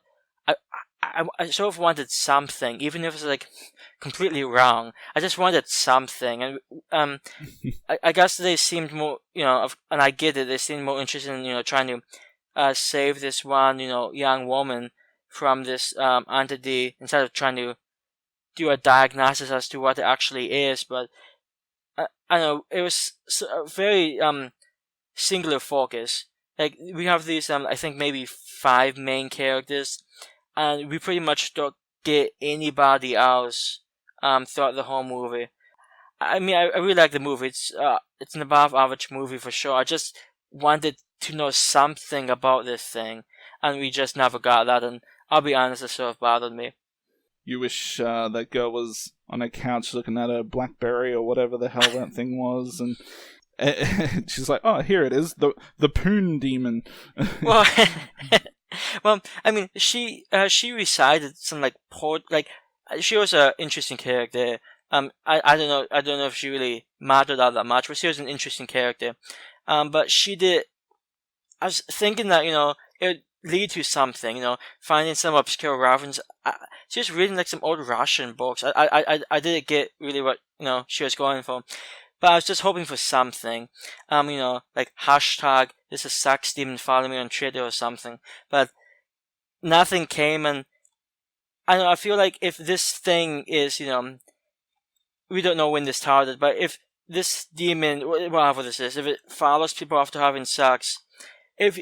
I sort of wanted something, even if it's completely wrong. I just wanted something, and I guess they seemed more, and I get it, they seemed more interested in, trying to save this one, young woman from this entity instead of trying to do a diagnosis as to what it actually is. But I know it was a very singular focus. We have these I think maybe 5 main characters, and we pretty much don't get anybody else throughout the whole movie. I mean, I really like the movie. It's an above average movie for sure. I just wanted to know something about this thing, and we just never got that, and I'll be honest, it sort of bothered me. You wish that girl was on a couch looking at a BlackBerry or whatever the hell that thing was, and she's like, "Oh, here it is, the Poon Demon." Well, well, I mean, she recited some she was an interesting character. I don't know if she really mattered all that much, but she was an interesting character. But she did. I was thinking that it would lead to something, finding some obscure reference. She was reading some old Russian books. I didn't get really what she was going for, but I was just hoping for something. Hashtag this is sex demon, follow me on Twitter or something. But nothing came, and I feel like if this thing is we don't know when this started, but if this demon, whatever this is, if it follows people after having sex,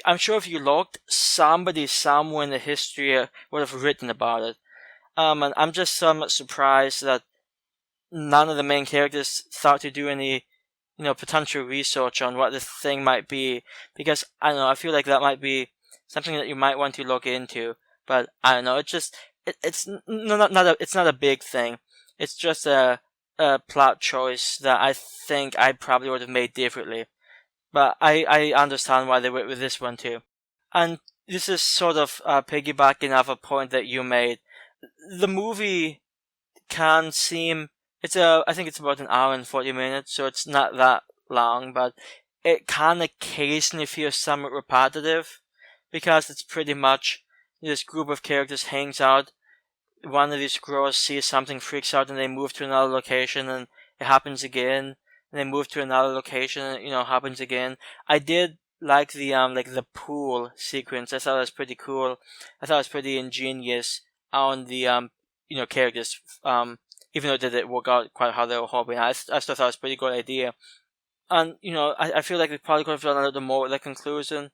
I'm sure if you looked, somebody somewhere in the history would have written about it. And I'm just somewhat surprised that none of the main characters thought to do any, potential research on what this thing might be, because I don't know, I feel like that might be something that you might want to look into. But I don't know, it's not a big thing. It's just a plot choice that I think I probably would have made differently. But I understand why they went with this one too. And this is sort of piggybacking off a point that you made. The movie can seem, I think it's about an hour and 40 minutes, so it's not that long, but it can occasionally feel somewhat repetitive, because it's pretty much this group of characters hangs out one of these girls sees something, freaks out, and they move to another location, and it happens again. And they move to another location, and happens again. I did like the pool sequence. I thought it was pretty cool. I thought it was pretty ingenious on the characters. Even though it didn't work out quite how they were hoping, I still thought it was a pretty good idea. And I feel like we probably could have done a little more with the conclusion.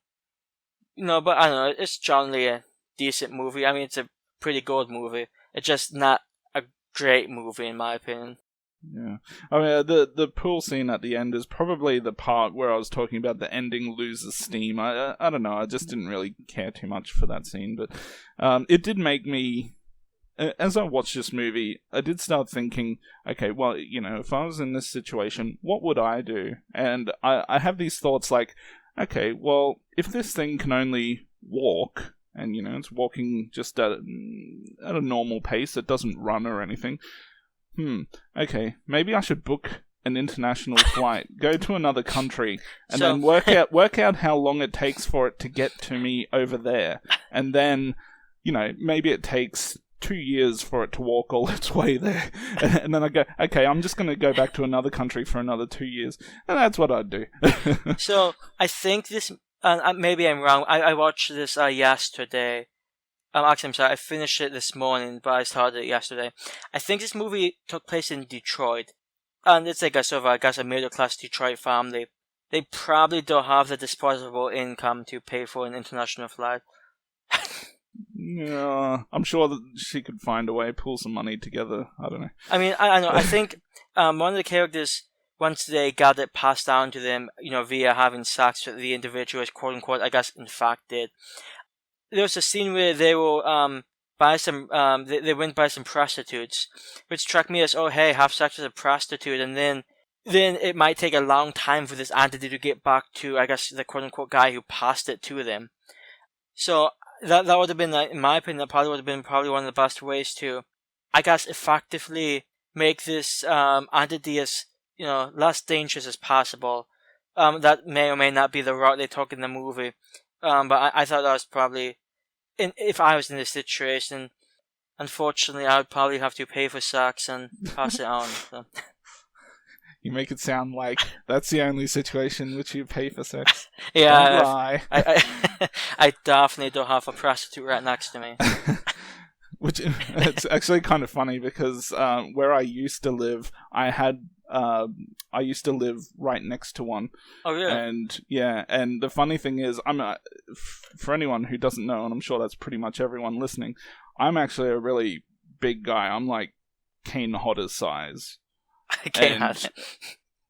But I don't know. It's generally a decent movie. I mean, it's a pretty good movie. It's just not a great movie in my opinion. Yeah, I mean the pool scene at the end is probably the part where I was talking about the ending loses steam. I don't know. I just didn't really care too much for that scene, but it did make me. As I watched this movie, I did start thinking, okay, well, if I was in this situation, what would I do? And I have these thoughts like, okay, well, if this thing can only walk, and, it's walking just at a normal pace, it doesn't run or anything, okay, maybe I should book an international flight, go to another country, and then work out how long it takes for it to get to me over there. And then, maybe it takes 2 years for it to walk all its way there. And then I go, okay, I'm just going to go back to another country for another 2 years. And that's what I'd do. So, I think this, maybe I'm wrong, I watched this yesterday. Actually, I'm sorry, I finished it this morning, but I started it yesterday. I think this movie took place in Detroit. And it's like a middle-class Detroit family. They probably don't have the disposable income to pay for an international flight. Yeah, I'm sure that she could find a way, pull some money together. I don't know. I mean, I know. I think one of the characters, once they got it passed down to them, via having sex with the individuals, quote unquote, I guess in fact did. There was a scene where they will they went by some prostitutes, which struck me as, oh hey, have sex with a prostitute, and then it might take a long time for this entity to get back to, I guess, the quote unquote guy who passed it to them. So that would have been, in my opinion, that probably would have been one of the best ways to, I guess, effectively make this entity as less dangerous as possible. That may or may not be the route they took in the movie. But I thought that was probably, if I was in this situation, unfortunately, I would probably have to pay for sex and pass it on. So. You make it sound like that's the only situation in which you pay for sex. Yeah, don't lie. I definitely don't have a prostitute right next to me. Which it's actually kind of funny because where I used to live, I used to live right next to one. Oh really? And the funny thing is, for anyone who doesn't know, and I'm sure that's pretty much everyone listening, I'm actually a really big guy. I'm like Kane Hodder's size.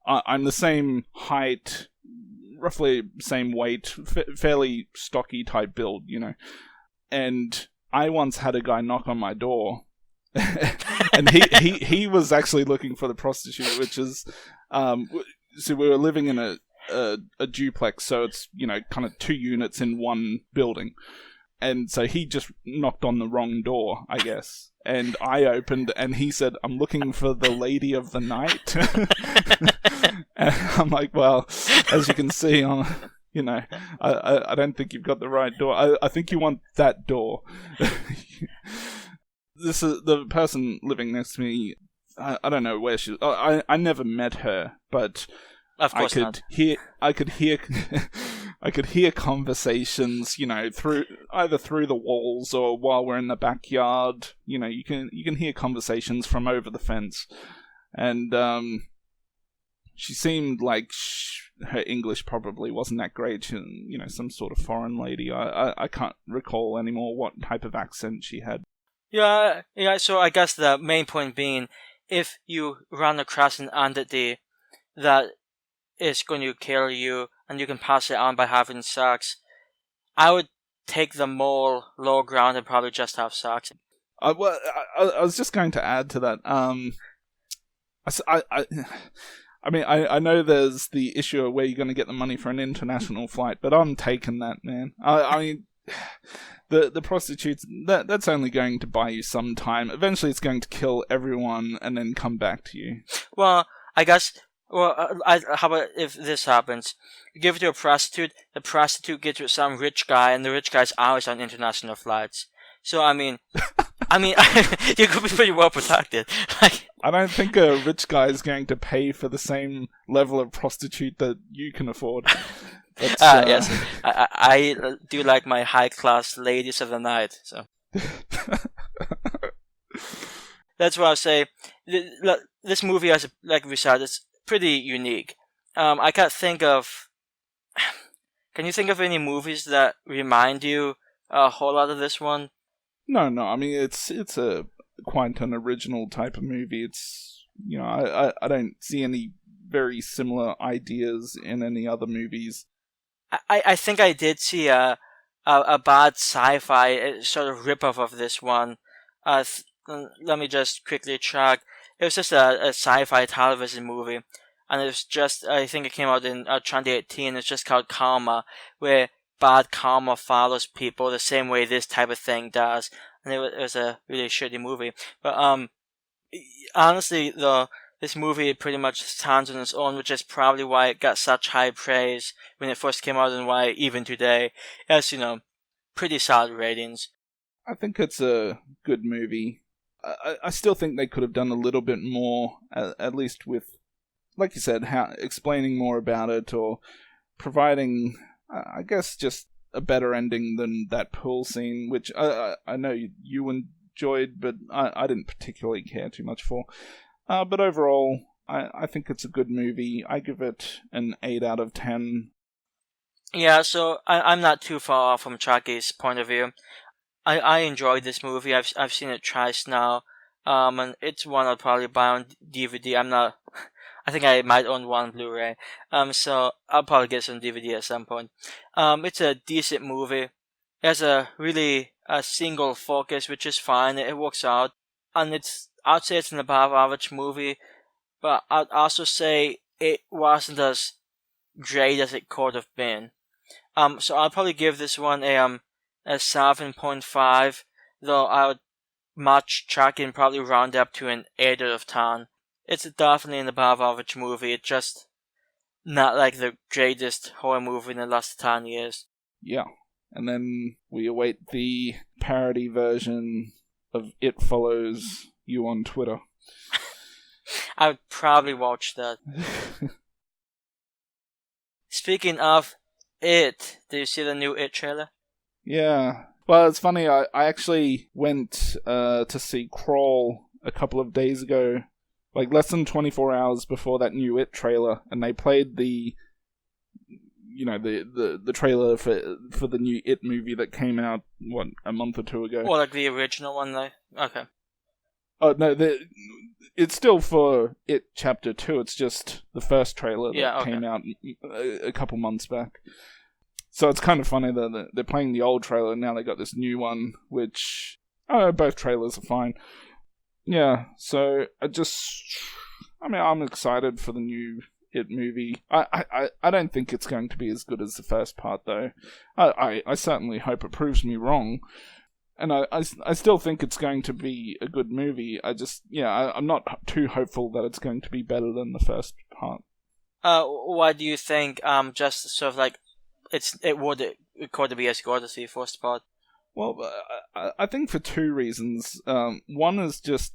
I'm the same height, roughly same weight, fairly stocky type build, And I once had a guy knock on my door, and he was actually looking for the prostitute, which is, so we were living in a duplex, so it's kind of 2 units in one building. And so he just knocked on the wrong door, I guess. And I opened, and he said, "I'm looking for the lady of the night." And I'm like, well, as you can see, I don't think you've got the right door. I think you want that door. This is the person living next to me. I don't know where she. I never met her, but of course I could hear conversations, through the walls or while we're in the backyard. You can hear conversations from over the fence, and she seemed like her English probably wasn't that great. She, some sort of foreign lady. I can't recall anymore what type of accent she had. Yeah. So I guess the main point being, if you run across an entity that is going to kill you, and you can pass it on by having sex, I would take the more low ground and probably just have sex. I was just going to add to that. I mean, I know there's the issue of where you're going to get the money for an international flight, but I'm taking that, man. I mean, the prostitutes, that's only going to buy you some time. Eventually, it's going to kill everyone and then come back to you. Well, I guess. Well, how about if this happens? You give it to a prostitute, the prostitute gets with some rich guy, and the rich guy's always on international flights. So, I mean, I mean, you could be pretty well protected. Like, I don't think a rich guy is going to pay for the same level of prostitute that you can afford. Yes, I do like my high class ladies of the night. So that's what I'll say. This movie, has, like we said, it's pretty unique. I can't think of. Can you think of any movies that remind you a whole lot of this one? No. I mean, it's a quite an original type of movie. It's I don't see any very similar ideas in any other movies. I think I did see a bad sci-fi sort of ripoff of this one. Let me just quickly check. It was just a sci-fi television movie, and it was just, I think it came out in 2018. It's just called Karma, where bad karma follows people the same way this type of thing does. And it was a really shitty movie. But honestly, though, this movie pretty much stands on its own, which is probably why it got such high praise when it first came out, and why even today it has, pretty solid ratings. I think it's a good movie. I still think they could have done a little bit more, at least with, like you said, explaining more about it, or providing, I guess, just a better ending than that pool scene, which I know you enjoyed, but I didn't particularly care too much for. But overall, I think it's a good movie. I give it an 8 out of 10. Yeah, so I'm not too far off from Chucky's point of view. I enjoyed this movie. I've seen it twice now. And it's one I'll probably buy on DVD. I think I might own one Blu-ray. So I'll probably get some DVD at some point. It's a decent movie. It has a really single focus, which is fine. It works out. And I'd say it's an above average movie, but I'd also say it wasn't as great as it could have been. So I'll probably give this one a 7.5, though I would match Chucky and probably round up to an 8 out of 10. It's definitely an above average movie. It's just not like the greatest horror movie in the last 10 years. Yeah. And then we await the parody version of It Follows You on Twitter. I would probably watch that. Speaking of It, did you see the new It trailer? Yeah. Well, it's funny, I actually went to see Crawl a couple of days ago, like less than 24 hours before that new It trailer, and they played the trailer for the new It movie that came out, a month or two ago. Or like the original one, though? Okay. Oh, no, it's still for It Chapter 2, it's just the first trailer that came out a couple months back. So it's kind of funny that they're playing the old trailer, and now they got this new one, which, both trailers are fine. Yeah, so I'm excited for the new It movie. I don't think it's going to be as good as the first part, though. I certainly hope it proves me wrong. And I still think it's going to be a good movie. I'm not too hopeful that it's going to be better than the first part. Why do you think, just sort of like, it could be as good as the first part? Well, I think for two reasons. One is just,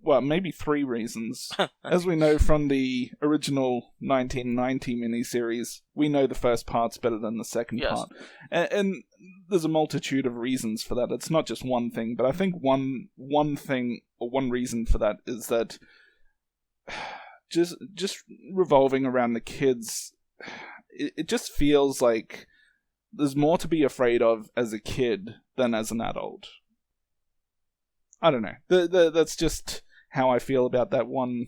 well, maybe three reasons. As we know from the original 1990 miniseries, we know the first part's better than the second part. And there's a multitude of reasons for that. It's not just one thing, but I think one thing, or one reason for that is that just revolving around the kids, it just feels like there's more to be afraid of as a kid than as an adult. I don't know. That's just how I feel about that one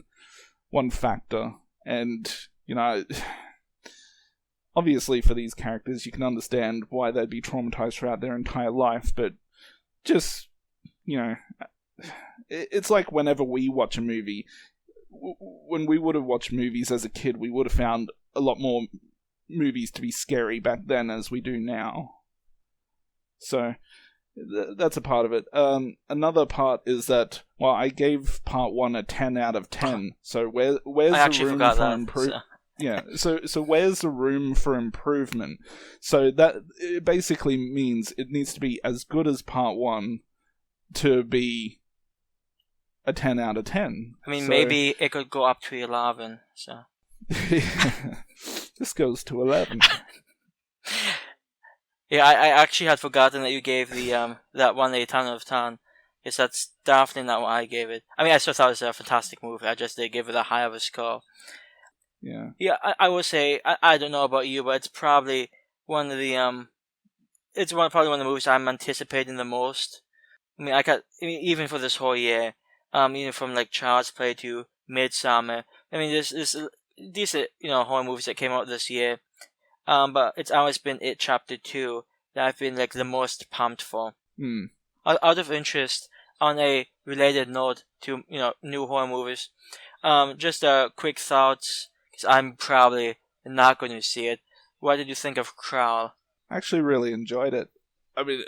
factor. And, obviously for these characters, you can understand why they'd be traumatized throughout their entire life, but just, it's like whenever we watch a movie, when we would have watched movies as a kid, we would have found a lot more movies to be scary back then as we do now. So that's a part of it. Another part is that, well, I gave part 1 a 10 out of 10. So where's the room for improvement? Yeah. So where's the room for improvement? So that it basically means it needs to be as good as part 1, to be a 10 out of 10. I mean, maybe it could go up to 11, so... This goes to 11. Yeah, I actually had forgotten that you gave the that one a 10 out of 10. Yes, that's definitely not what I gave it. I mean, I still thought it was a fantastic movie. I just did give it a high of a score. Yeah. Yeah, I would say, I don't know about you, but it's probably one of the, probably one of the movies I'm anticipating the most. I mean, even for this whole year, even from like Child's Play to Midsummer. I mean, there's decent, horror movies that came out this year. But it's always been It Chapter 2 that I've been like the most pumped for. Out of interest, on a related note to, new horror movies, just quick thoughts, because I'm probably not going to see it. What did you think of Crawl? I actually really enjoyed it. I mean,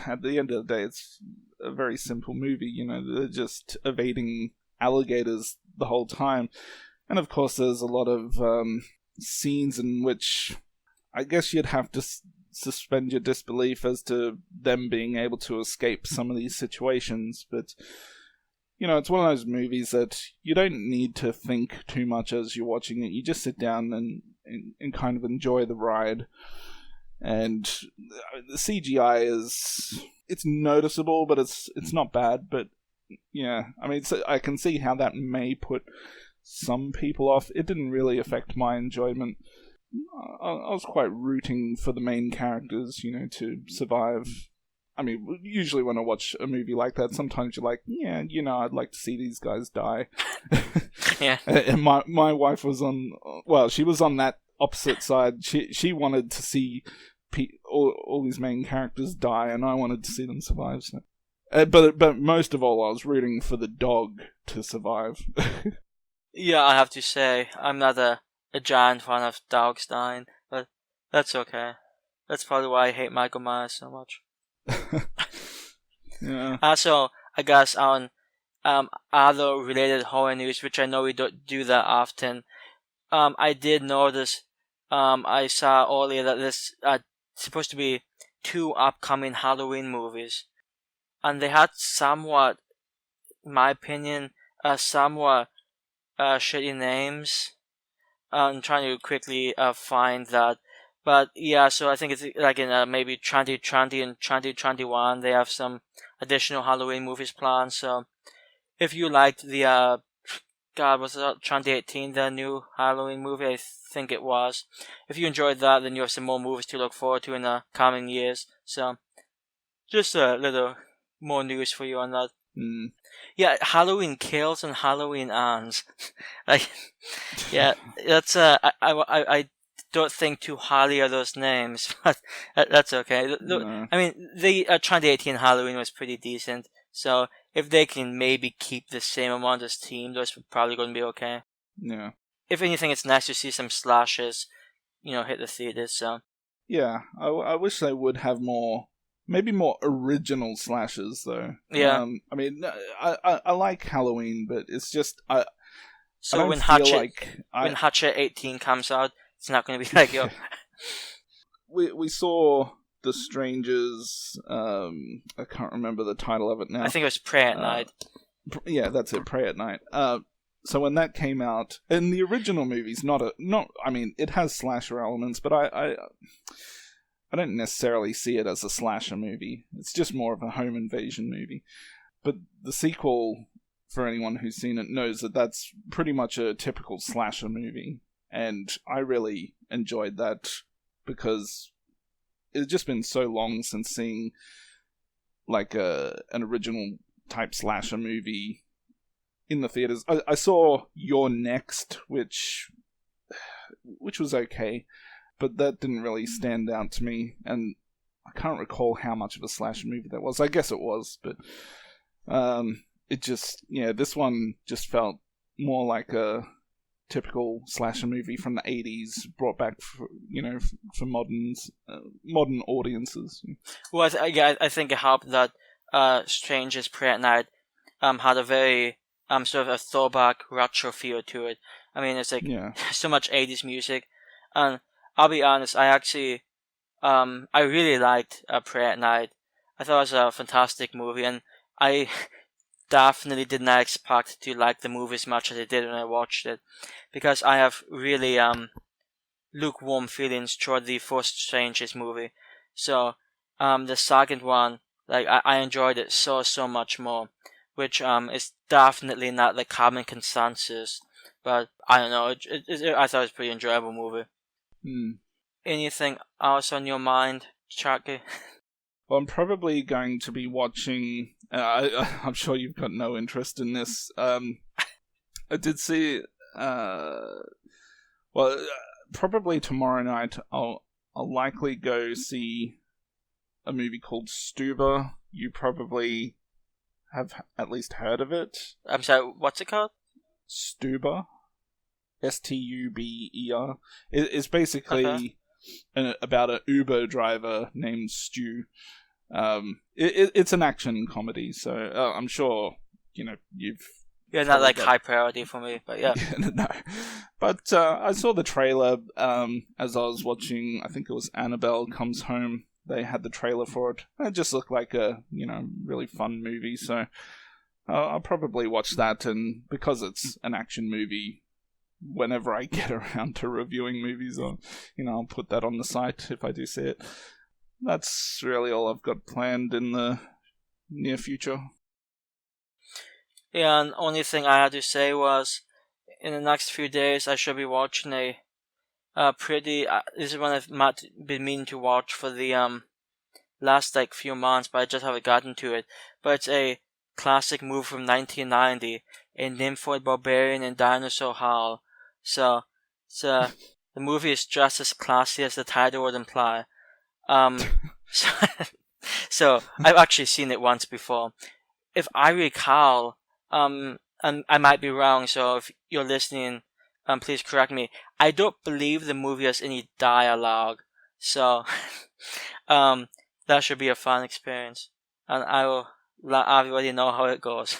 at the end of the day, it's a very simple movie, they're just evading alligators the whole time. And of course, there's a lot of scenes in which I guess you'd have to suspend your disbelief as to them being able to escape some of these situations. But, it's one of those movies that you don't need to think too much as you're watching it. You just sit down and kind of enjoy the ride. And the CGI it's noticeable, but it's not bad. But, yeah, I mean, I can see how that may put some people off. It didn't really affect my enjoyment. I was quite rooting for the main characters, to survive. I mean, usually when I watch a movie like that, sometimes you're like, yeah, I'd like to see these guys die. Yeah. And my wife was she was on that opposite side. She wanted to see all these main characters die, and I wanted to see them survive. So. But most of all, I was rooting for the dog to survive. Yeah, I have to say, I'm not a giant fan of dogs dying, but that's okay. That's probably why I hate Michael Myers so much. Yeah. Also, I guess on other related horror news, which I know we don't do that often, I did notice, I saw earlier that there's supposed to be 2 upcoming Halloween movies, and they had somewhat, in my opinion, somewhat shitty names. I'm trying to quickly find that. But yeah, so I think it's like in maybe 2020 and 2021, they have some additional Halloween movies planned. So if you liked the, was it 2018, the new Halloween movie? I think it was. If you enjoyed that, then you have some more movies to look forward to in the coming years. So just a little more news for you on that. Yeah, Halloween Kills and Halloween Ends. Yeah, that's I don't think too highly of those names, but that's okay. No. I mean, the 2018 Halloween was pretty decent, so if they can maybe keep the same amount as team, those are probably going to be okay. Yeah. If anything, it's nice to see some slashes, hit the theaters. So. Yeah, I wish they would have maybe more original slashers, though. Yeah. I mean, I like Halloween, but it's just So I when Hatchet 18 comes out, it's not going to be like yo. We saw The Strangers. I can't remember the title of it now. I think it was Pray at Night. Yeah, that's it. Pray at Night. So when that came out, in the original movie's I mean, it has slasher elements, but I don't necessarily see it as a slasher movie. It's just more of a home invasion movie. But the sequel, for anyone who's seen it, knows that that's pretty much a typical slasher movie. And I really enjoyed that because it's just been so long since seeing like an original type slasher movie in the theaters. I saw You're Next, which was okay. But that didn't really stand out to me, and I can't recall how much of a slasher movie that was. I guess it was, but it just, this one just felt more like a typical slasher movie from the 80s, brought back for modern audiences. Well, I think it helped that Stranger's Pray at Night had a very sort of a throwback retro feel to it. I mean, it's like so much 80s music, and I'll be honest, I actually, I really liked Pray at Night. I thought it was a fantastic movie, and I definitely did not expect to like the movie as much as I did when I watched it, because I have really lukewarm feelings toward the first Strangers movie. So the second one, like I enjoyed it so much more, which is definitely not the common consensus. But I don't know, I thought it was a pretty enjoyable movie. Anything else on your mind, Chucky? Well, I'm probably going to be watching. I'm sure you've got no interest in this. I did see. Probably tomorrow night I'll likely go see a movie called Stuber. You probably have at least heard of it. I'm sorry, what's it called? Stuber. Stuber. It's basically about an Uber driver named Stu. It's an action comedy, so I'm sure you've. Yeah, not like high priority for me, but yeah. No, but I saw the trailer as I was watching. I think it was Annabelle Comes Home. They had the trailer for it. It just looked like a really fun movie, so I'll probably watch that. And because it's an action movie, whenever I get around to reviewing movies, I'll put that on the site if I do see it. That's really all I've got planned in the near future. Yeah, and only thing I had to say was, in the next few days, I should be watching a pretty. This is one I've been meaning to watch for the last few months, but I just haven't gotten to it. But it's a classic movie from 1990, a Nymphoid Barbarian and Dinosaur Howl. So the movie is just as classy as the title would imply. So I've actually seen it once before. If I recall, and I might be wrong, so if you're listening, please correct me. I don't believe the movie has any dialogue, so that should be a fun experience, and I will let everybody know how it goes.